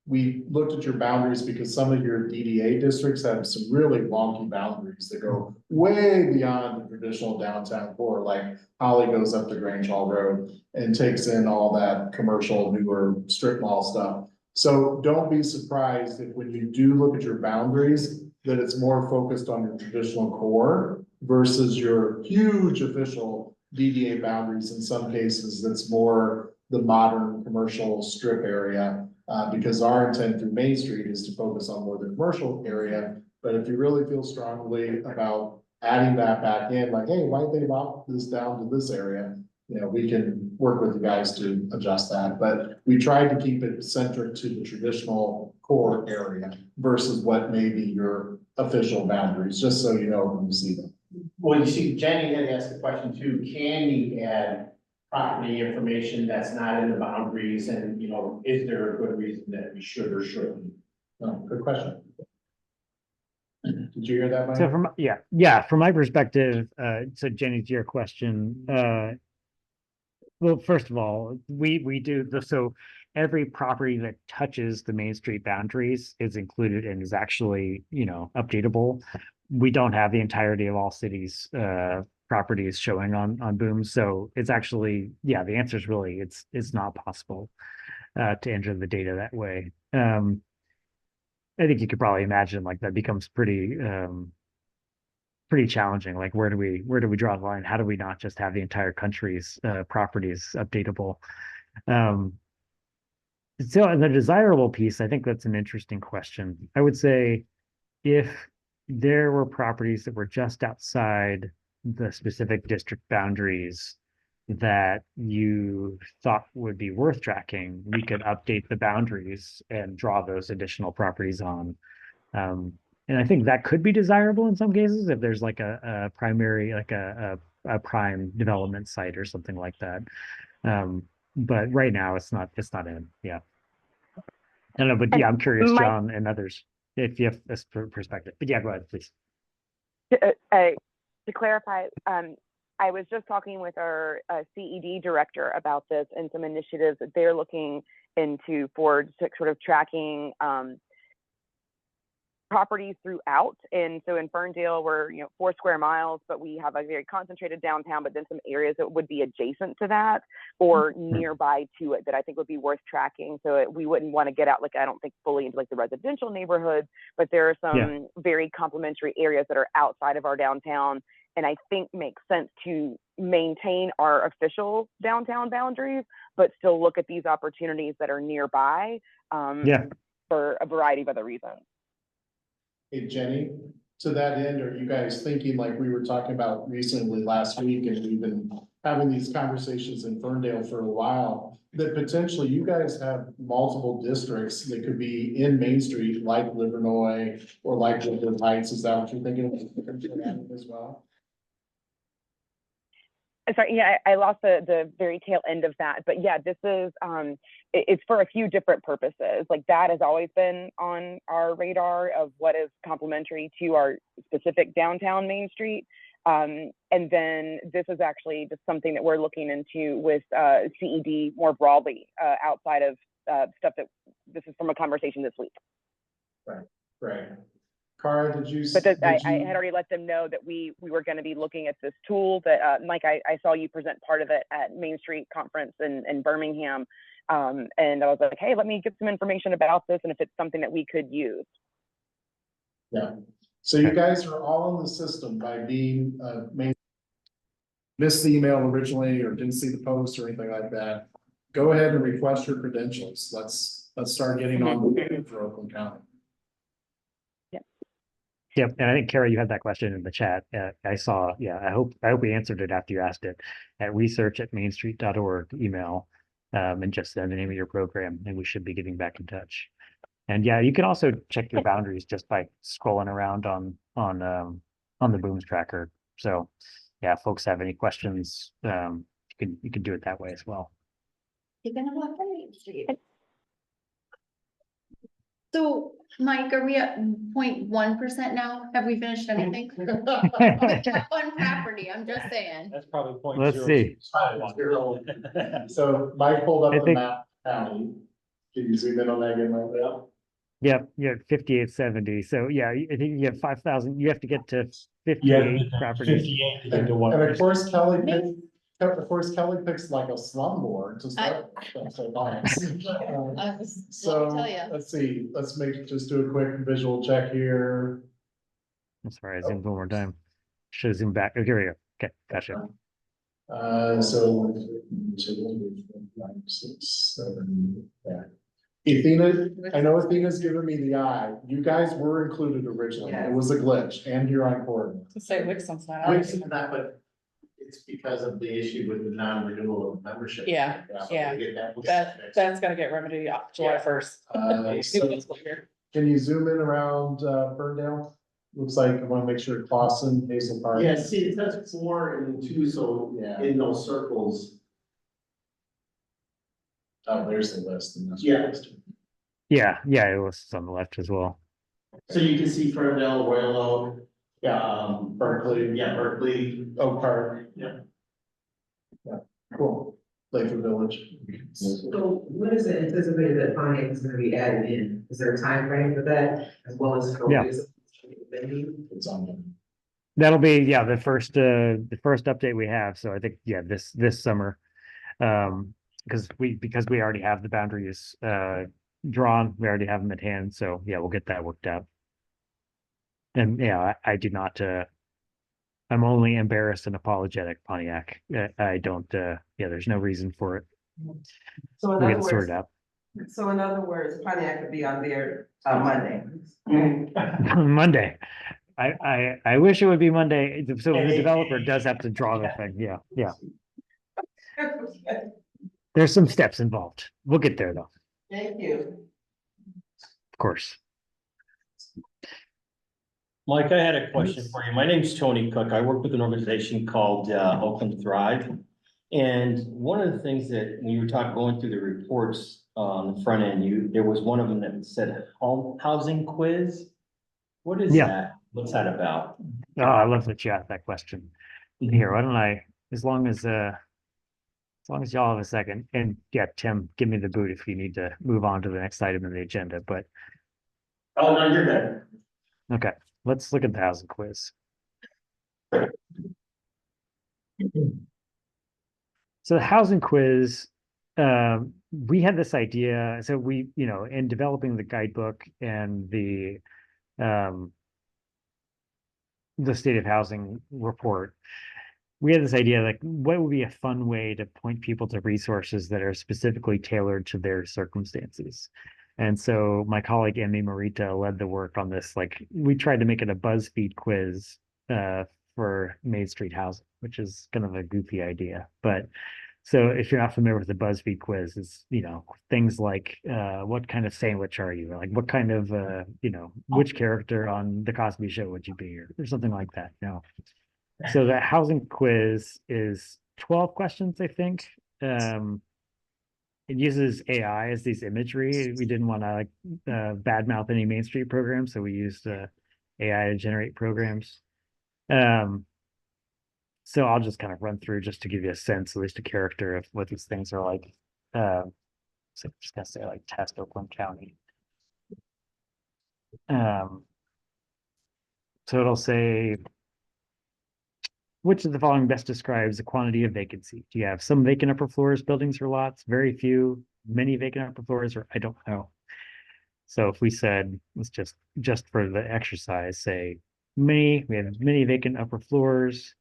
we looked at your boundaries because some of your DDA districts have some really wonky boundaries that go way beyond the traditional downtown core. Like Holly goes up to Grange Hall Road and takes in all that commercial newer strip mall stuff. So don't be surprised if when you do look at your boundaries, that it's more focused on your traditional core versus your huge official DDA boundaries. In some cases, that's more the modern commercial strip area, because our intent through Main Street is to focus on more the commercial area. But if you really feel strongly about adding that back in, like, hey, why don't they lock this down to this area? We can work with you guys to adjust that, but we tried to keep it centric to the traditional core area versus what may be your official boundaries, just so you know when you see them. Well, you see, Jenny had asked the question too, can you add property information that's not in the boundaries? And, is there a good reason that we should or shouldn't? Oh, good question. Did you hear that, Mike? So from my perspective, so Jenny, to your question, well, first of all, we do so every property that touches the Main Street boundaries is included and is actually, updatable. We don't have the entirety of all cities properties showing on BOOMS. So it's actually, the answer is really it's not possible to enter the data that way. I think you could probably imagine like that becomes pretty challenging. Like where do we draw the line? How do we not just have the entire country's properties updatable? So the desirable piece, I think that's an interesting question. I would say if there were properties that were just outside the specific district boundaries that you thought would be worth tracking, we could update the boundaries and draw those additional properties on. And I think that could be desirable in some cases if there's like a primary, like a prime development site or something like that. But right now it's not in. Yeah. I don't know, but I'm curious, John and others, if you have this perspective. But go ahead, please. To clarify, I was just talking with our CED director about this and some initiatives that they're looking into for sort of tracking properties throughout. And so in Ferndale, we're 4 square miles, but we have a very concentrated downtown, but then some areas that would be adjacent to that or nearby to it that I think would be worth tracking. So we wouldn't want to get out, like, I don't think fully into like the residential neighborhoods, but there are some very complementary areas that are outside of our downtown. And I think makes sense to maintain our official downtown boundaries, but still look at these opportunities that are nearby for a variety of other reasons. Hey, Jenny, to that end, are you guys thinking, like we were talking about recently last week, and we've been having these conversations in Ferndale for a while, that potentially you guys have multiple districts that could be in Main Street, like Livernois or like Woodland Heights. Is that what you're thinking of as well? Sorry, yeah, I lost the very tail end of that, but yeah, this is it's for a few different purposes. Like that has always been on our radar of what is complementary to our specific downtown Main Street. And then this is actually just something that we're looking into with CED more broadly outside of stuff that this is from a conversation this week. Right. Cara, did you? But I had already let them know that we were going to be looking at this tool that, Mike, I saw you present part of it at Main Street Conference in Birmingham. And I was like, hey, let me get some information about this and if it's something that we could use. Yeah. So you guys are all in the system by being missed the email originally or didn't see the post or anything like that. Go ahead and request your credentials. Let's start getting on board for Oakland County. Yep, and I think Kara, you had that question in the chat. I saw, yeah, I hope we answered it after you asked it at research@mainstreet.org email, and just send the name of your program, and we should be getting back in touch. And yeah, you can also check your boundaries just by scrolling around on the BOOMS tracker. So yeah, if folks have any questions, you can do it that way as well. You're gonna walk on Main Street. So, Mike, are we at 0.1% now? Have we finished anything? With that one property, I'm just saying. That's probably point Let's zero see. six five one. So Mike pulled up I the think- map county. Can you zoom in on that again, Mike? Yep, yeah, 5870. So yeah, I think you have 5,000. You have to get to Yeah, 58 properties. 58 to get to And of 1%. course, Kelly picks like a slumlord to start. with. So nice. I was, So let me tell you. let's see, just do a quick visual check here. I'm sorry, I zoomed one more time. Should have zoomed back. Oh, here we go. Okay, gotcha. So 5, 6, 7, yeah. Athena, I know Athena's giving me the eye. You guys were included originally. It was a glitch and you're on coordinate. To say Wixom's not. Wixom's not, but it's because of the issue with the non-renewal of membership. Yeah, So yeah. they get that fixed. That's gonna get remedied July 1st. So can you zoom in around Ferndale? Looks like I want to make sure Clausen, Hazel Park. Yeah, see, it says 4 and 2, so Yeah. in those circles. Oh, there's the list. and that's- Yeah, it was on the left as well. So you can see Ferndale, Royal Oak, Berkeley. Berkeley. Oak Park. Yeah. Yeah, cool. Lakewood Village. So when is it anticipated that finance is gonna be added in? Is there a time frame for that as well as? Yeah. It's on them. That'll be, yeah, the first update we have. So I think, yeah, this summer. Because we already have the boundaries drawn, we already have them at hand. So yeah, we'll get that worked out. And yeah, I do not I'm only embarrassed and apologetic, Pontiac. I don't yeah, there's no reason for it. So We'll get it sorted out. So in other words, Pontiac could be on there Monday. Monday. I wish it would be Monday. So the developer does have to draw the thing. Yeah. There's some steps involved. We'll get there though, Thank you. of course. Mike, I had a question for you. My name's Tony Cook. I work with an organization called Oakland Thrive. And one of the things that when you were going through the reports on the front end, there was one of them that said housing quiz. What is that? What's that about? Oh, I love that you asked that question. Here, why don't I, as long as y'all have a second, and yeah, Tim, give me the boot if you need to move on to the next item in the agenda, but Oh, no, you're good. okay, let's look at the housing quiz. So the housing quiz, we had this idea, so we, in developing the guidebook and the state of housing report, we had this idea, like, what would be a fun way to point people to resources that are specifically tailored to their circumstances? And so my colleague, Emmy Marita, led the work on this. Like, we tried to make it a BuzzFeed quiz for Main Street housing, which is kind of a goofy idea. But So if you're not familiar with the BuzzFeed quiz, it's, things like, what kind of sandwich are you? Or like, what kind of, which character on the Cosby Show would you be, or something like that, So the housing quiz is 12 questions, I think. It uses AI as these imagery. We didn't want to badmouth any Main Street programs, so we used AI to generate programs. So I'll just kind of run through just to give you a sense, at least a character of what these things are like. So I'm just gonna say like test Oakland County. So it'll say, which of the following best describes the quantity of vacancy? Do you have some vacant upper floors, buildings, or lots? Very few, many vacant upper floors, or I don't know. So if we said, let's just for the exercise, say we have many vacant upper floors.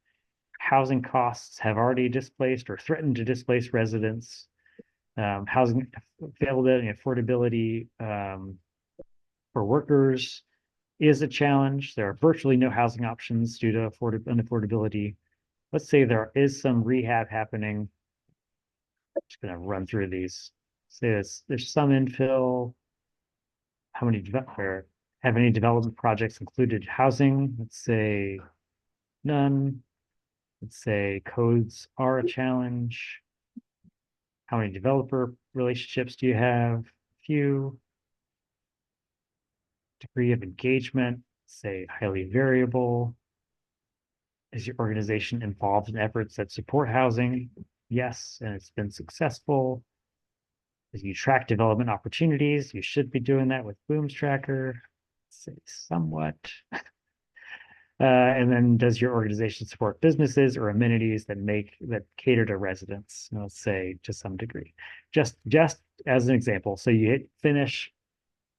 Housing costs have already displaced or threatened to displace residents. Housing availability and affordability for workers is a challenge. There are virtually no housing options due to unaffordability. Let's say there is some rehab happening. I'm just going to run through these. Say there's some infill. How many have any development projects included housing? Let's say none. Let's say codes are a challenge. How many developer relationships do you have? Few. Degree of engagement, say highly variable. Is your organization involved in efforts that support housing? Yes, and it's been successful. As you track development opportunities, you should be doing that with BOOMS tracker. Say somewhat. And then does your organization support businesses or amenities that cater to residents? Let's say to some degree. Just as an example. So you hit finish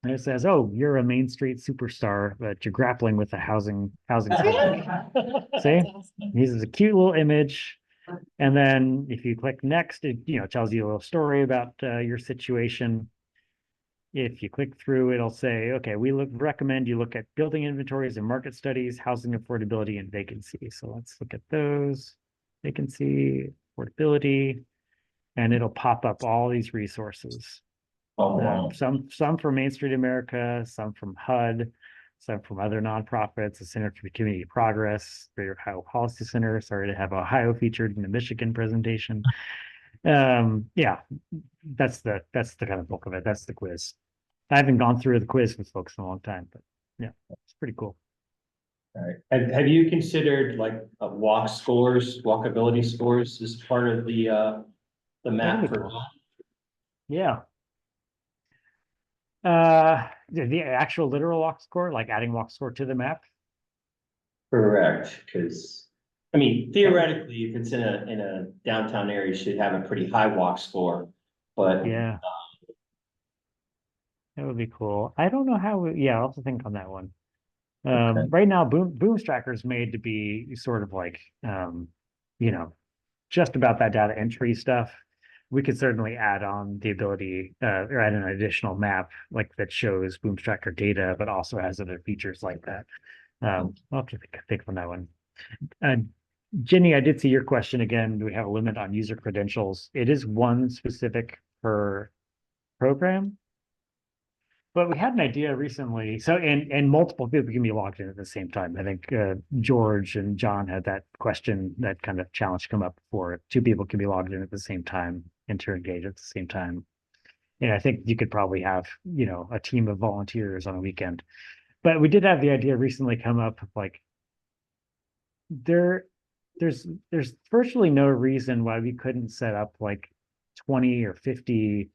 and it says, oh, you're a Main Street superstar, but you're grappling with a housing challenge. See? This is a cute little image. And then if you click next, it tells you a little story about your situation. If you click through, it'll say, okay, we recommend you look at building inventories and market studies, housing affordability, and vacancy. So let's look at those. Vacancy, affordability, and it'll pop up all these resources. Some from Main Street America, some from HUD, some from other nonprofits, the Center for Community Progress, Greater Ohio Policy Center. Sorry to have Ohio featured in the Michigan presentation. Yeah, that's the kind of bulk of it. That's the quiz. I haven't gone through the quiz with folks in a long time, but yeah, it's pretty cool. All right. Have you considered like walkability scores as part of the map for? Cool. Yeah. The actual literal walk score, like adding walk score to the map. Correct, because I mean, theoretically, if it's in a downtown area, you should have a pretty high walk score, but yeah, that would be cool. I don't know how. I'll have to think on that one. okay. Right now, BOOMS tracker is made to be sort of like, just about that data entry stuff. We could certainly add on the ability, or add an additional map like that shows BOOMS tracker data, but also has other features like that. I'll have to think on that one. Jenny, I did see your question again. Do we have a limit on user credentials? It is one specific per program. But we had an idea recently. So, and multiple people can be logged in at the same time. I think George and John had that question, that kind of challenge come up before. Two people can be logged in at the same time, inter-engage at the same time. And I think you could probably have, a team of volunteers on a weekend. But we did have the idea recently come up of like, there's virtually no reason why we couldn't set up like 20 or 50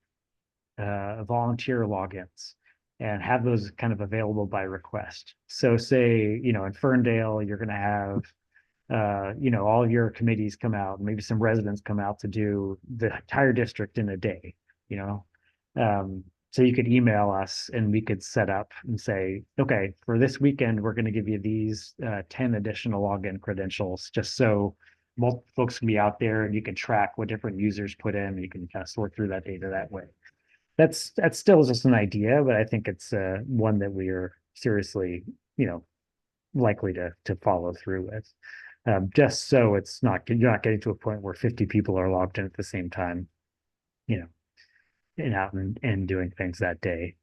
volunteer logins and have those kind of available by request. So say, in Ferndale, you're going to have, all of your committees come out, maybe some residents come out to do the entire district in a day, so you could email us and we could set up and say, okay, for this weekend, we're going to give you these 10 additional login credentials, just so multiple folks can be out there and you can track what different users put in and you can kind of sort through that data that way. That's still just an idea, but I think it's one that we are seriously, likely to follow through with. Just so it's not, you're not getting to a point where 50 people are logged in at the same time, you know, and out and doing things that day.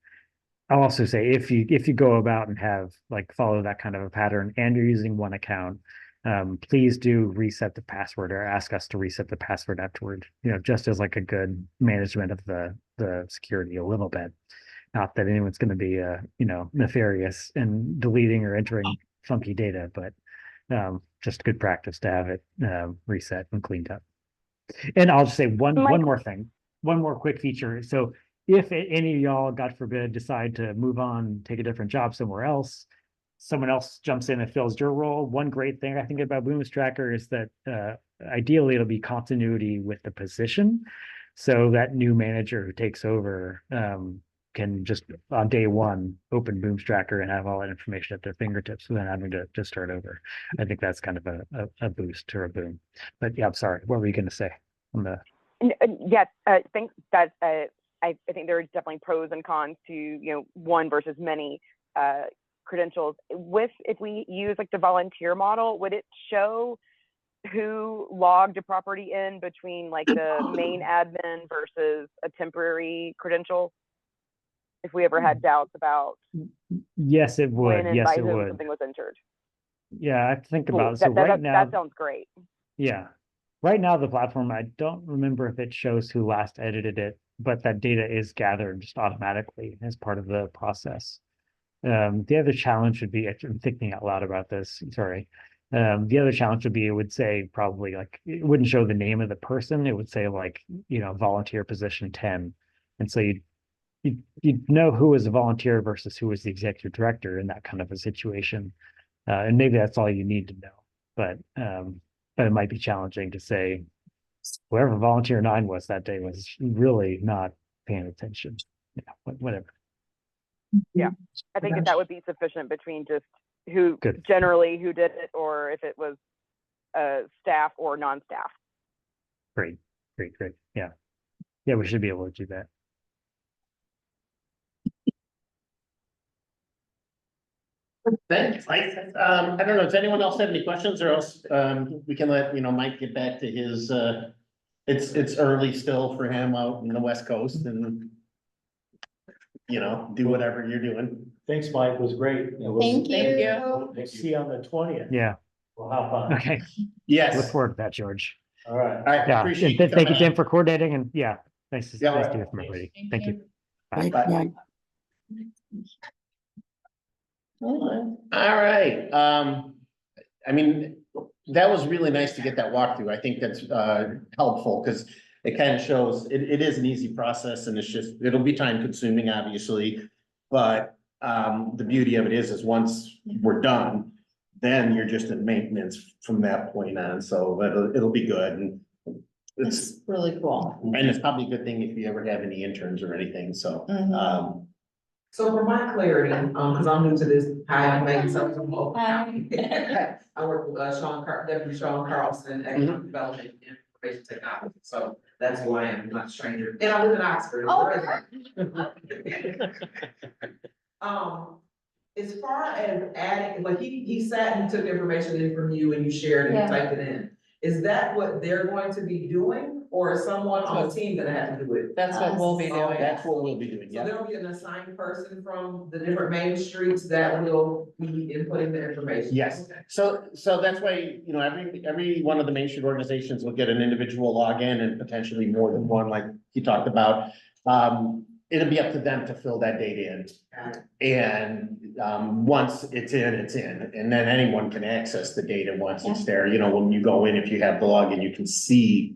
I'll also say if you go about and have like follow that kind of a pattern and you're using one account, please do reset the password or ask us to reset the password afterward, you know, just as like a good management of the security a little bit. Not that anyone's going to be you know, nefarious and deleting or entering funky data, but just good practice to have it reset and cleaned up. And I'll just say one more thing, one more quick feature. So if any of y'all, God forbid, decide to move on, take a different job somewhere else, someone else jumps in and fills your role. One great thing I think about BOOMS Tracker is that ideally it'll be continuity with the position. So that new manager who takes over can just on day one open BOOMS Tracker and have all that information at their fingertips without having to start over. I think that's kind of a boost or a boom. But yeah, I'm sorry. What were you going to say on the? Yes, I think that I think there are definitely pros and cons to, you know, one versus many credentials. If we use like the volunteer model, would it show who logged a property in between like the main admin versus a temporary credential? If we ever had doubts about Yes, it would. when and Yes, by it whom would. something was entered. Yeah, I have to think Cool. about it. So right now, that sounds great. yeah, right now the platform, I don't remember if it shows who last edited it, but that data is gathered just automatically as part of the process. The other challenge would be, I'm thinking out loud about this, sorry. The other challenge would be, it would say probably like, it wouldn't show the name of the person. It would say like, you know, volunteer position 10. And so you'd know who was a volunteer versus who was the executive director in that kind of a situation. And maybe that's all you need to know, but it might be challenging to say whoever volunteer 9 was that day was really not paying attention. Yeah, whatever. Yeah, I think that would be sufficient between just who Good. generally who did it, or if it was staff or non-staff. Great. Yeah, we should be able to do that. Thanks. I don't know, does anyone else have any questions, or else, we can let, you know, Mike get back to his, it's early still for him out in the West Coast and, you know, do whatever you're doing. Thanks, Mike, it was great. Thank you. We'll see you on the 20th. Yeah. We'll hop on. Okay. Yes. Look forward to that, George. All right. Yeah. Appreciate And thank you, coming Jim, on. for coordinating, and yeah, nice to Yeah. hear from everybody. Thank you. Bye. Bye. All right, I mean, that was really nice to get that walkthrough. I think that's helpful, because it kind of shows, it is an easy process, and it's just, it'll be time consuming, obviously. But the beauty of it is once we're done, then you're just in maintenance from that point on, so it'll be good. And it's really cool. And it's probably a good thing if you ever have any interns or anything, so. So for my clarity, cause I'm new to this, hi, I'm Megan Summers, I'm Powe County. I work with Deputy Sean Carlson, Economic Development and Information Technology, so that's who I am, I'm not a stranger, and I live in Oxford. As far as adding, like he sat and took information in from you and you shared and you typed it in. Is that what they're going to be doing, or is someone on the team gonna have to do it? That's what we'll be doing. That's what we'll be doing, So yeah. there'll be an assigned person from the different main streets that will be inputting the information? Yes, so that's why, you know, every one of the Main Street organizations will get an individual login and potentially more than one, like you talked about. It'll be up to them to fill that data in. And once it's in, and then anyone can access the data once it's there. You know, when you go in, if you have the login, you can see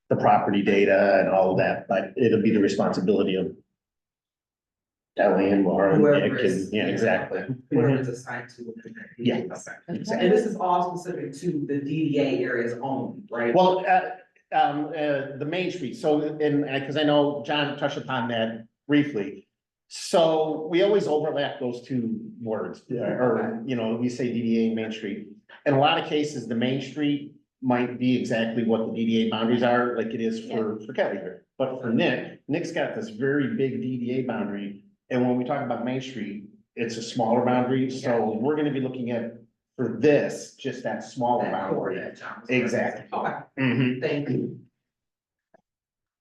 the property data and all of that, but it'll be the responsibility of Ellie and Laura and Whoever Nick is- and, yeah, exactly. Whoever is assigned to. Yeah. Okay. And this is all specific to the DDA areas only, right? Well, the Main Street, so, and, because I know John touched upon that briefly. So we always overlap those two words, or, you know, we say DDA and Main Street. In a lot of cases, the Main Street might be exactly what the DDA boundaries are, like it is for Kelly here. But for Nick's got this very big DDA boundary, and when we talk about Main Street, it's a smaller boundary, so we're gonna be looking at, for this, just that smaller That core, boundary. that John. Exactly. Okay, Mhm. thank you.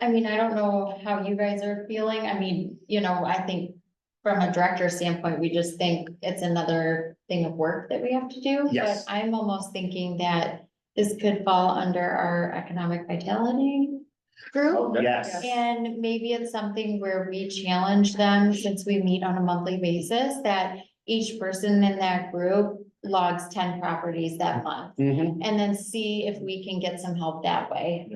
I mean, I don't know how you guys are feeling. I mean, you know, I think from a director standpoint, we just think it's another thing of work that we have to do. Yes. But I'm almost thinking that this could fall under our economic vitality group. Yes. And maybe it's something where we challenge them, since we meet on a monthly basis, that each person in that group logs 10 properties that month. Mhm. And then see if we can get some help that way.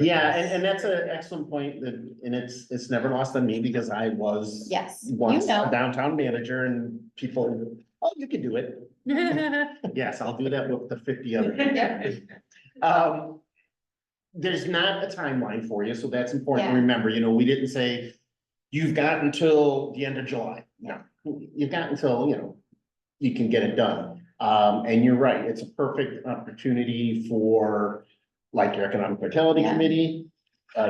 Yeah, and that's an excellent point that, and it's never lost on me because I was Yes, you once a know. downtown manager and people, oh, you can do it. Yes, I'll do that with the 50 others. Yep. There's not a timeline for you, so that's important to Yeah. remember, you know, we didn't say you've got until the end of July. No, you've got until, you know, you can get it done. And you're right, it's a perfect opportunity for like your economic vitality Yeah. committee.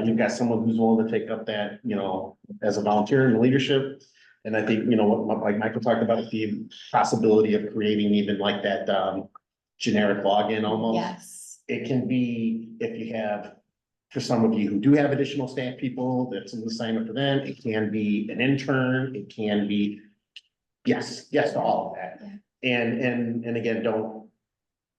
You've got someone who's willing to take up that, you know, as a volunteer in leadership. And I think, you know, what, like Michael talked about, the possibility of creating even like that, generic login almost. Yes, It can be, if you have, for some of you who do have additional staff people, that's in the sign up for them, it can be an intern, it can be. Yes to all of that. Yeah. And again, don't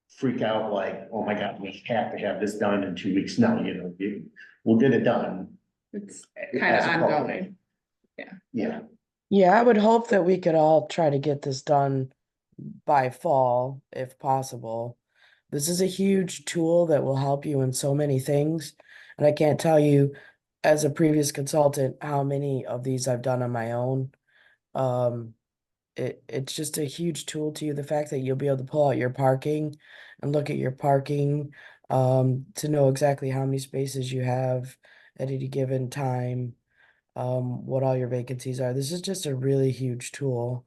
freak out like, oh my God, we have to have this done in 2 weeks. No, you know, we'll get it done. It's as kind of appropriate. ongoing. Yeah, Yeah, I would hope that we could all try to get this done by fall, if possible. This is a huge tool that will help you in so many things. And I can't tell you, as a previous consultant, how many of these I've done on my own. It's just a huge tool to you. The fact that you'll be able to pull out your parking and look at your parking, to know exactly how many spaces you have at any given time, what all your vacancies are. This is just a really huge tool.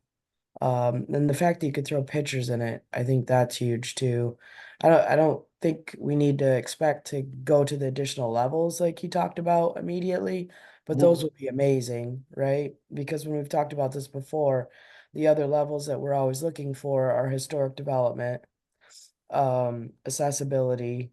And the fact that you could throw pictures in it, I think that's huge too. I don't think we need to expect to go to the additional levels like you talked about immediately, but those will be amazing, right? Because when we've talked about this before, the other levels that we're always looking for are historic development, accessibility,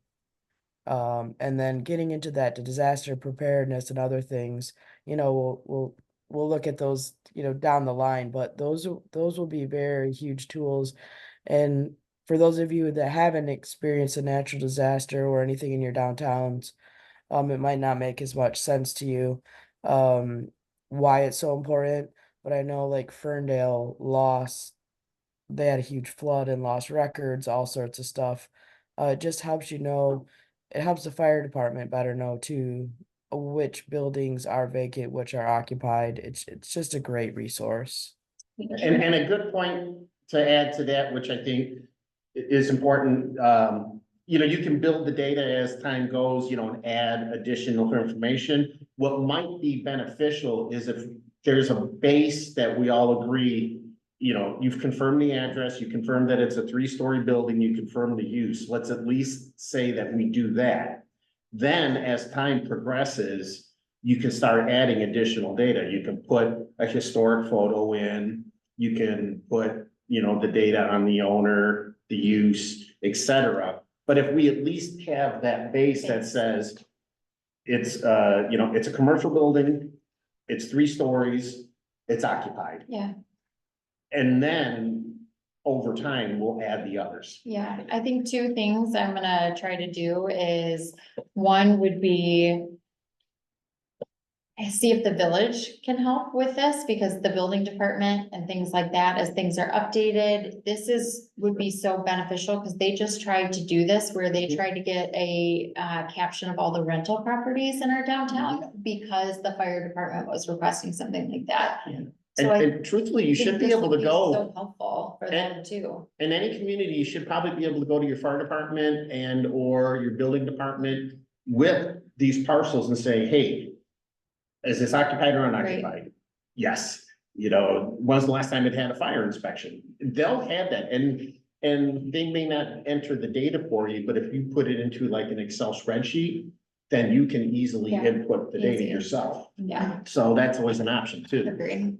and then getting into that to disaster preparedness and other things. You know, we'll look at those, you know, down the line, but those will be very huge tools. And for those of you that haven't experienced a natural disaster or anything in your downtowns, it might not make as much sense to you, why it's so important. But I know like Ferndale they had a huge flood and lost records, all sorts of stuff. It just helps you know, it helps the fire department better know too, which buildings are vacant, which are occupied. It's just a great resource. and a good point to add to that, which I think is important. You know, you can build the data as time goes, you know, and add additional information. What might be beneficial is if there's a base that we all agree, you know, you've confirmed the address, you confirmed that it's a 3-story building, you confirm the use. Let's at least say that we do that. Then as time progresses, you can start adding additional data. You can put a historic photo in, you can put, you know, the data on the owner, the use, etc. But if we at least have that base that says it's, you know, it's a commercial building, it's 3 stories, it's occupied. yeah, And then over time, we'll add the others. yeah. I think 2 things I'm gonna try to do is, one would be see if the village can help with this, because the building department and things like that, as things are updated, would be so beneficial, because they just tried to do this where they tried to get a caption of all the rental properties in our downtown, because the fire department was requesting something like that. So I And truthfully, you should think be this able would to be so go, helpful for them too. in any community, you should probably be able to go to your fire department and or your building department with these parcels and say, hey, is this occupied or unoccupied? Yes. You know, when's the last time it had a fire inspection? They'll have that, and they may not enter the data for you, but if you put it into like an Excel spreadsheet, then you can easily Yeah, input the data easy. yourself. Yeah, So that's always an option too. agreed.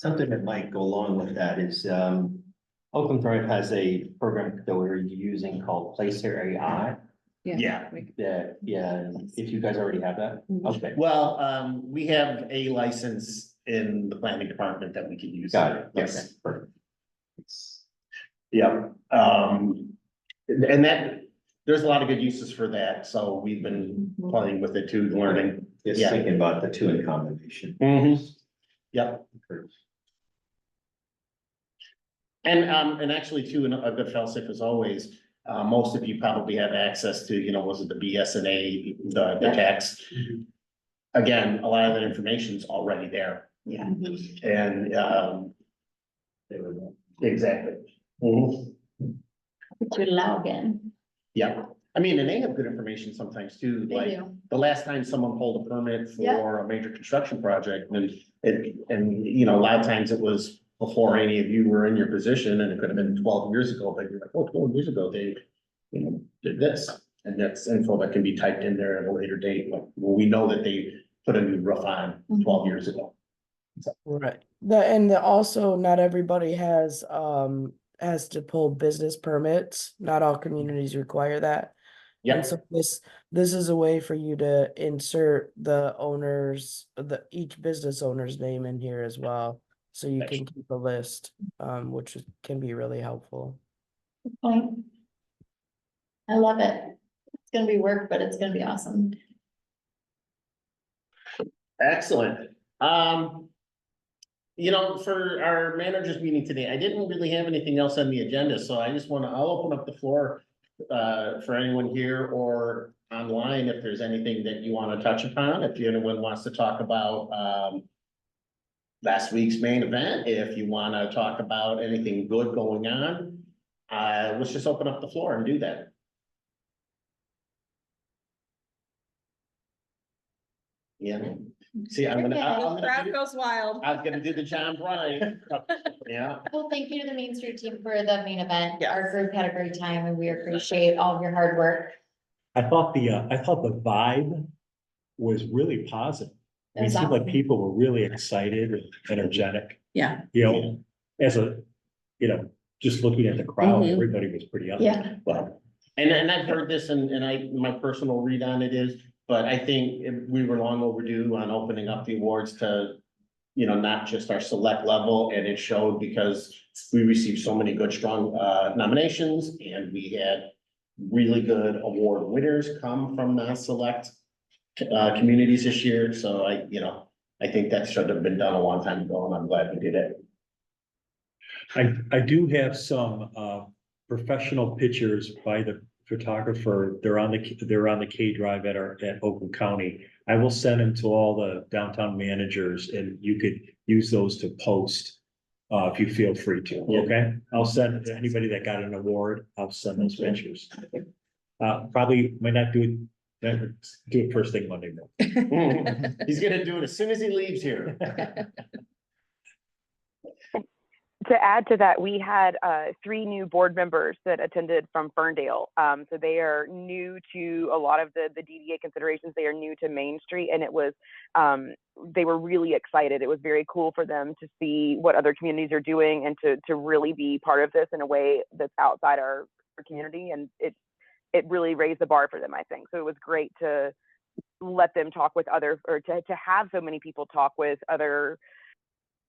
Something that might go along with that is, Oakland Drive has a program that we're using called Placer AI. Yeah. Yeah, if you guys already have that, okay. Well, we have a license in the planning department that we can use. Got it. Yes. Okay, perfect. Yeah, and that, there's a lot of good uses for that, so we've been playing with it too, learning. Just Yeah. thinking about the two in combination. Yep. And actually too, and a good fail-safe as always, most of you probably have access to, you know, was it the BSNA, the tax? Again, a lot of that information's already there. Yeah. And, exactly. Mhm. To allow again. Yeah, I mean, and they have good information sometimes too, They like do. the last time someone pulled a permit Yeah. for a major construction project, and you know, a lot of times it was before any of you were in your position, and it could have been 12 years ago, but you're like, oh, 12 years ago, they, you know, did this. And that's info that can be typed in there at a later date, like, well, we know that they put a new roof on 12 years ago. Right. Also not everybody has to pull business permits. Not all communities require that. And Yeah, so this is a way for you to insert each business owner's name in here as well. So you can keep a list, which can be really helpful. Good point. I love it. It's gonna be work, but it's gonna be awesome. excellent. You know, for our managers meeting today, I didn't really have anything else on the agenda, so I just I'll open up the floor for anyone here or online, if there's anything that you want to touch upon, if anyone wants to talk about last week's main event, if you want to talk about anything good going on, let's just open up the floor and do that. Yeah, see, I'm gonna Crowd goes wild. I was gonna do the John Bryan. Yeah. Well, thank you to the Main Street team for the main event. Yes. Our group had a great time and we appreciate all of your hard work. I thought the vibe was really positive. It was It seemed like awesome. people were really excited and energetic, Yeah. you know, just looking at the crowd, Mhm. everybody was pretty up. Yeah. Well, and I've heard this and my personal read on it is, but I think we were long overdue on opening up the awards to, you know, not just our select level, and it showed because we received so many good, strong nominations, and we had really good award winners come from non-select communities this year, so I think that should have been done a long time ago, and I'm glad we did it. I do have some professional pictures by the photographer. They're on the K drive at Oakland County. I will send them to all the downtown managers, and you could use those to post if you feel free to, okay? I'll send to anybody that got an award, I'll send those pictures. Probably might not do it first thing Monday morning. He's gonna do it as soon as he leaves here. To add to that, we had 3 new board members that attended from Ferndale. So they are new to a lot of the DDA considerations. They are new to Main Street, and it was they were really excited. It was very cool for them to see what other communities are doing and to really be part of this in a way that's outside our community. And it really raised the bar for them, I think. So it was great to let them talk with other, or to have so many people talk with other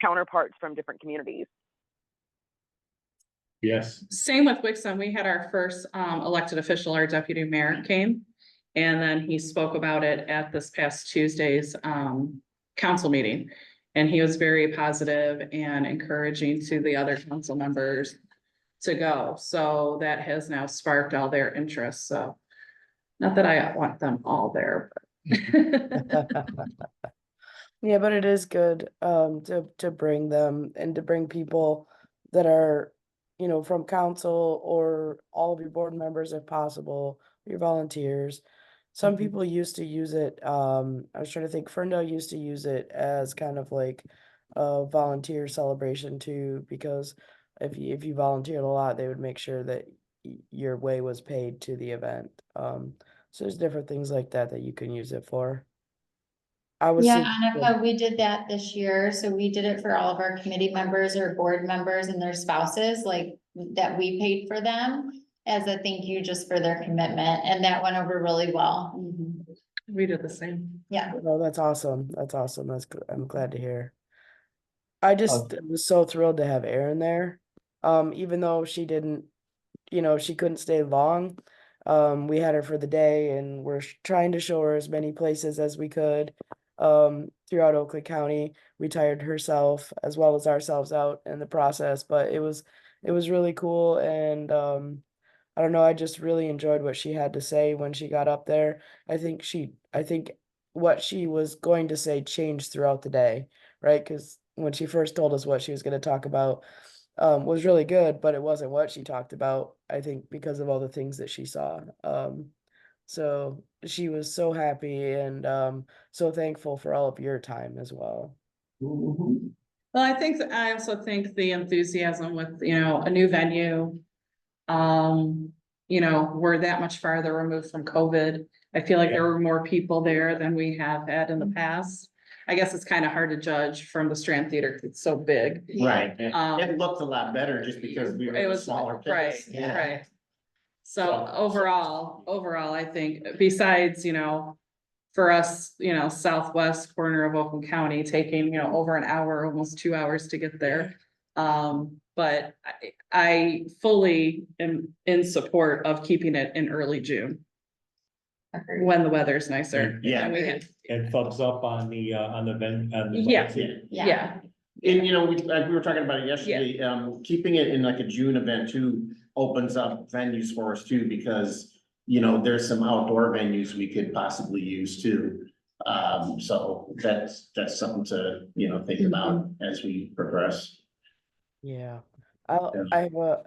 counterparts from different communities. Yes. Same with Wixom. We had our first elected official, our deputy mayor came. And then he spoke about it at this past Tuesday's council meeting. And he was very positive and encouraging to the other council members to go. So that has now sparked all their interest. So not that I want them all there, but Yeah, but it is good to bring them and to bring people that are, you know, from council or all of your board members if possible, your volunteers. Some people used to use it, I was trying to think, Ferndale used to use it as kind of like a volunteer celebration too, because if you volunteered a lot, they would make sure that your way was paid to the event. So there's different things like that that you can use it for. I was Yeah, thinking, Annika, we did that this year, so we did it for all of our committee members or board members and their spouses, like, that we paid for them as a thank you just for their commitment, and that went over really well. We did the same. Yeah. oh, that's awesome. That's awesome. I'm glad to hear. I just was so thrilled to have Erin there. Even though she didn't, she couldn't stay long. We had her for the day and we're trying to show her as many places as we could throughout Oakland County. We tired herself as well as ourselves out in the process, but it was really cool. And I don't know, I just really enjoyed what she had to say when she got up there. I think what she was going to say changed throughout the day, right? Because when she first told us what she was going to talk about, was really good, but it wasn't what she talked about, I think, because of all the things that she saw. So she was so happy and so thankful for all of your time as well. Mhm. Well, I also think the enthusiasm with, a new venue. We're that much farther removed from COVID. I feel like there were more people there than we have had in the past. I guess it's kind of hard to judge from the Strand Theater, 'cause it's so big. Right, it Um, looked a lot better just because we were It in a was, smaller right, place. Yeah. right. So overall, I think besides, for us, southwest corner of Oakland County, taking, over an hour, almost 2 hours to get there. But I fully am in support of keeping it in early June when the weather's nicer. Yeah. And we can, And thumbs up on the event. On the Yeah. Yeah. And we were talking about it yesterday, keeping it in like a June event too opens up venues for us too, because, there's some outdoor venues we could possibly use too. So that's something to, think about as we progress. Yeah. Yeah. I have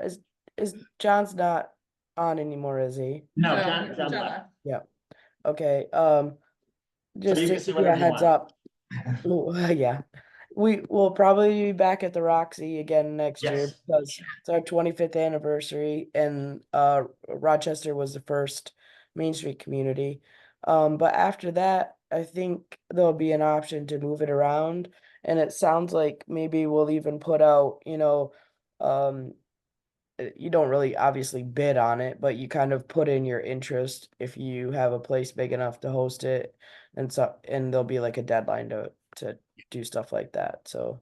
is John's not on anymore, is he? No, No, John John left. Okay, just you to can say give you a whatever you heads want. up. Yeah, we will probably be back at the Roxy again next year Yes. because it's our 25th anniversary and Rochester was the first Main Street community. But after that, I think there'll be an option to move it around, and it sounds like maybe we'll even put out, um, you don't really obviously bid on it, but you kind of put in your interest if you have a place big enough to host it, and there'll be like a deadline to do stuff like that. So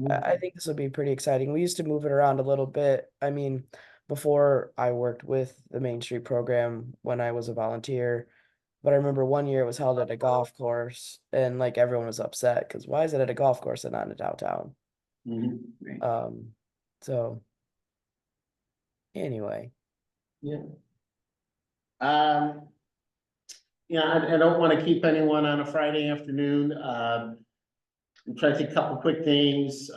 I think this will be pretty exciting. We used to move it around a little bit. I mean, before I worked with the Main Street program when I was a volunteer, but I remember one year it was held at a golf course, and like everyone was upset because why is it at a golf course and not in a downtown? Mhm. So anyway. Yeah. I don't want to keep anyone on a Friday afternoon. I'm trying to take a couple quick things.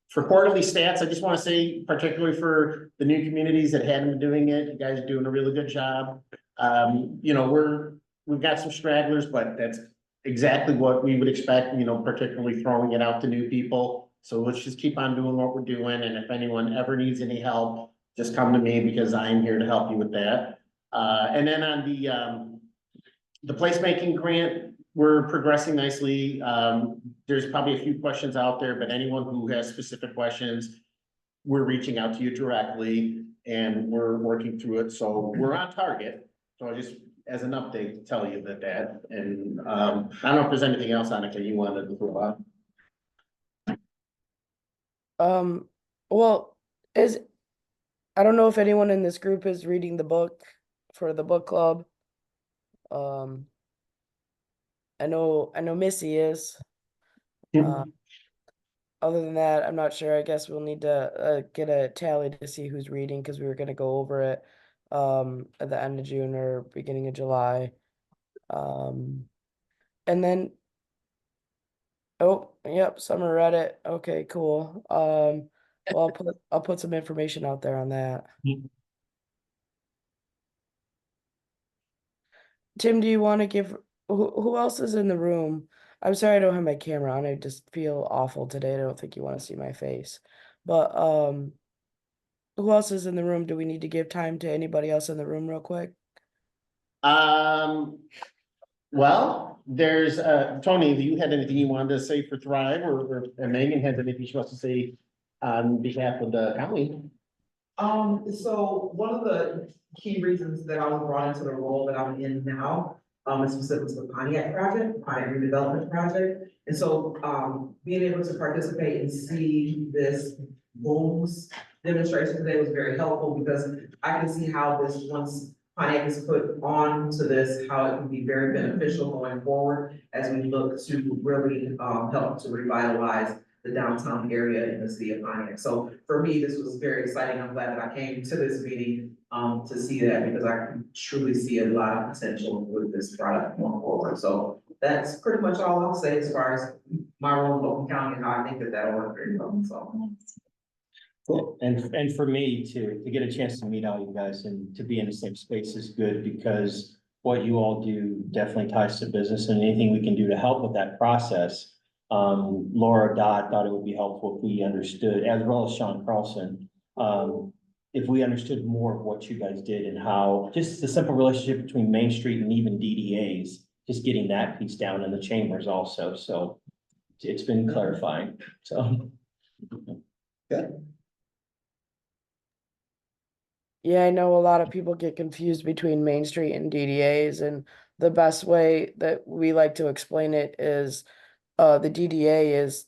For quarterly stats, I just want to say, particularly for the new communities that hadn't been doing it, you guys are doing a really good job. We've got some stragglers, but that's exactly what we would expect, particularly throwing it out to new people. So let's just keep on doing what we're doing. And if anyone ever needs any help, just come to me because I'm here to help you with that. And then on the placemaking grant, we're progressing nicely. There's probably a few questions out there, but anyone who has specific questions, we're reaching out to you directly and we're working through it. So we're on target. So I just, as an update, tell you that, and I don't know if there's anything else, Annika, you wanted to throw out. Well, I don't know if anyone in this group is reading the book for the book club. I know Missy is. Other than that, I'm not sure. I guess we'll need to get a tally to see who's reading because we were going to go over it at the end of June or beginning of July. And then yep, Summer read it. Okay, cool. Well, I'll put some information out there on that. Tim, do you want to give who else is in the room? I'm sorry I don't have my camera on. I just feel awful today. I don't think you want to see my face. But who else is in the room? Do we need to give time to anybody else in the room real quick? Well, there's, Tony, do you had anything you wanted to say for Thrive, or Megan has anything she wants to say on behalf of the county? So one of the key reasons that I was brought into the role that I'm in now, is specific to the Pontiac project, Pontiac redevelopment project. And so, being able to participate and see this BOOMS demonstration today was very helpful, because I can see how this, once Pontiac is put on to this, how it can be very beneficial going forward as we look to really, help to revitalize the downtown area in the city of Pontiac. So for me, this was very exciting. I'm glad that I came to this meeting to see that, because I can truly see a lot of potential with this product going forward. So that's pretty much all I'll say as far as my role in Oakland County and how I think that that'll work very well. So. Cool. And for me to get a chance to meet all you guys and to be in the same space is good, because what you all do definitely ties to business, and anything we can do to help with that process. Laura Dodd thought it would be helpful if we understood, as well as Sean Carlson, if we understood more of what you guys did and how just the simple relationship between Main Street and even DDAs, just getting that piece down in the chambers also. So it's been clarifying. So. Yeah, I know a lot of people get confused between Main Street and DDAs, and the best way that we like to explain it is the DDA is,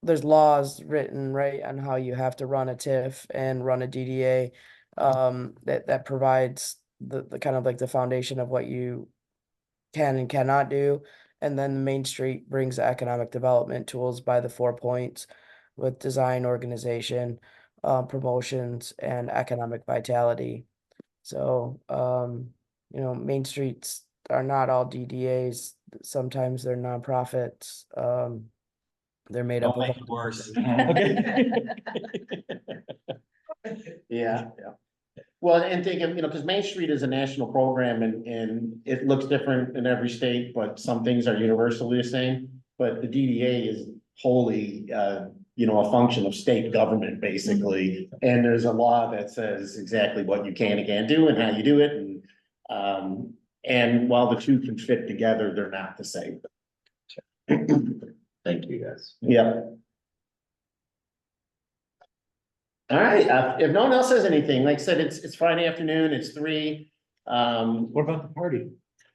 there's laws written, right, on how you have to run a TIF and run a DDA, that provides the kind of like the foundation of what you can and cannot do. And then Main Street brings the economic development tools by the 4 points with design, organization, promotions, and economic vitality. So, Main Streets are not all DDAs. Sometimes they're nonprofits. They're made up Don't of. make it worse. Okay. Yeah, yeah. Well, and think of, because Main Street is a national program, and it looks different in every state, but some things are universally the same. But the DDA is wholly, a function of state government, basically. And there's a law that says exactly what you can and can't do and how you do it. And while the two can fit together, they're not the same. Thank you, guys. Yeah. All right, if no one else says anything, like I said, it's Friday afternoon, it's 3. What about the party?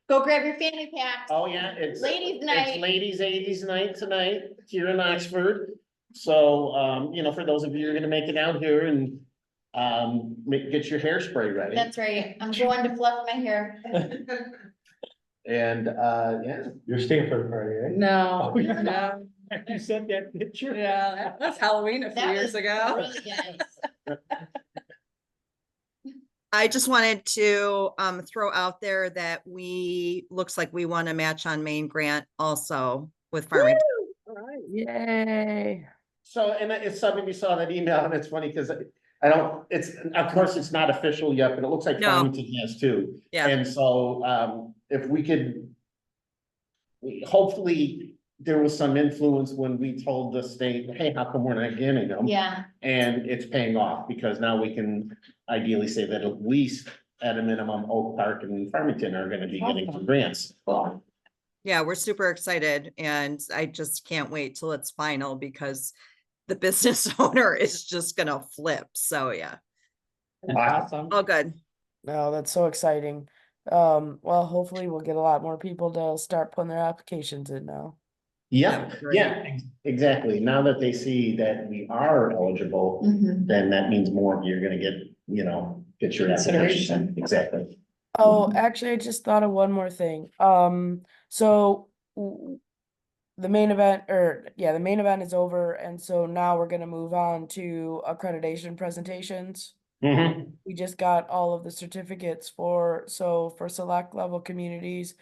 Go grab your fanny pack. Oh, yeah, it's. Ladies' night. It's ladies' 80s night tonight here in Oxford. So, for those of you who are gonna make it out here and get your hairspray ready. That's right. I'm going to fluff my hair. And, yeah. You're staying for the party, right? No, Oh, yeah. no, You sent that picture? yeah, that's Halloween a few That years was ago. brilliant. I just wanted to throw out there that looks like we won a match on Main Grant also with Farmington. Yay. So, and it's something we saw that email, and it's funny because of course, it's not official yet, but it looks like No. Farmington has too. Yeah. And so, if we could, hopefully, there was some influence when we told the state, hey, how come we're not getting them? Yeah, And it's paying off, because now we can ideally say that at least at a minimum, Oak Park and Farmington are gonna be getting some grants. cool. Yeah, we're super excited, and I just can't wait till it's final, because the business owner is just gonna flip. So yeah, Awesome. all good. No, that's so exciting. Well, hopefully we'll get a lot more people to start putting their applications in now. Yeah, Great. yeah, exactly. Now that they see that we are eligible, Mhm. then that means more of you're gonna get, get your application. Exactly. Oh, actually, I just thought of one more thing. So the main event, the main event is over, and so now we're gonna move on to accreditation presentations. Mhm. We just got all of the certificates for select level communities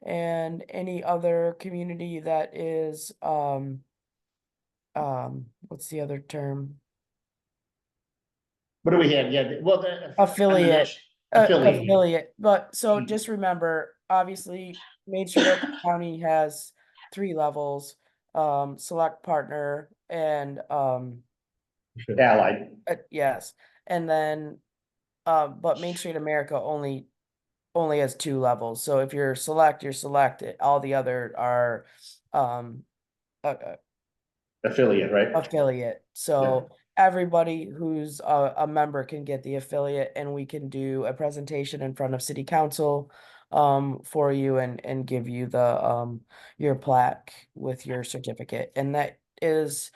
and any other community that is, what's the other term? What do we have? Yeah, well, the. Affiliate. Affiliate. Affiliate, but so just remember, obviously, Main Street Oakland County has 3 levels, select partner and, Allied. yes, and then, but Main Street America only only has 2 levels. So if you're select, you're selected. All the other are Affiliate, right? affiliate. So everybody who's a member can get the affiliate, and we can do a presentation in front of city council for you and give you the your plaque with your certificate. And that is,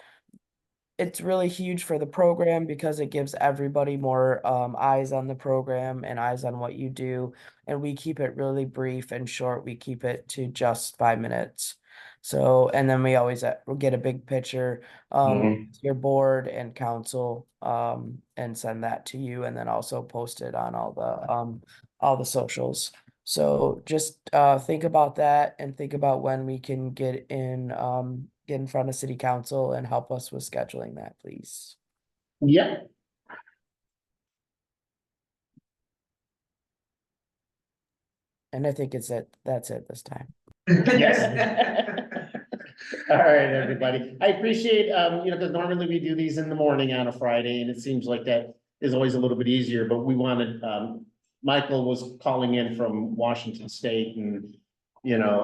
it's really huge for the program because it gives everybody more eyes on the program and eyes on what you do. And we keep it really brief and short. We keep it to just 5 minutes. So, and then we always we'll get a big picture, Mhm. your board and council, and send that to you, and then also post it on all the socials. So just think about that and think about when we can get in front of city council and help us with scheduling that, please. Yeah. And I think that's it this time. Yes. All right, everybody. I appreciate, because normally we do these in the morning on a Friday, and it seems like that is always a little bit easier, but we wanted, Michael was calling in from Washington State and,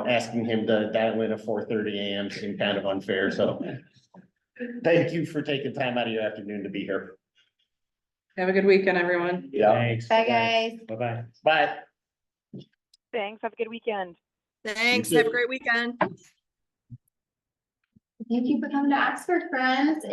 asking him to dial in at 4:30 AM seemed kind of unfair, so thank you for taking time out of your afternoon to be here. Have a good weekend, everyone. Yeah, Thanks. Bye, guys. Bye-bye. bye. Thanks. Have a good weekend. Thanks. too. Have a great weekend. Thank you for coming to Oxford, friends. If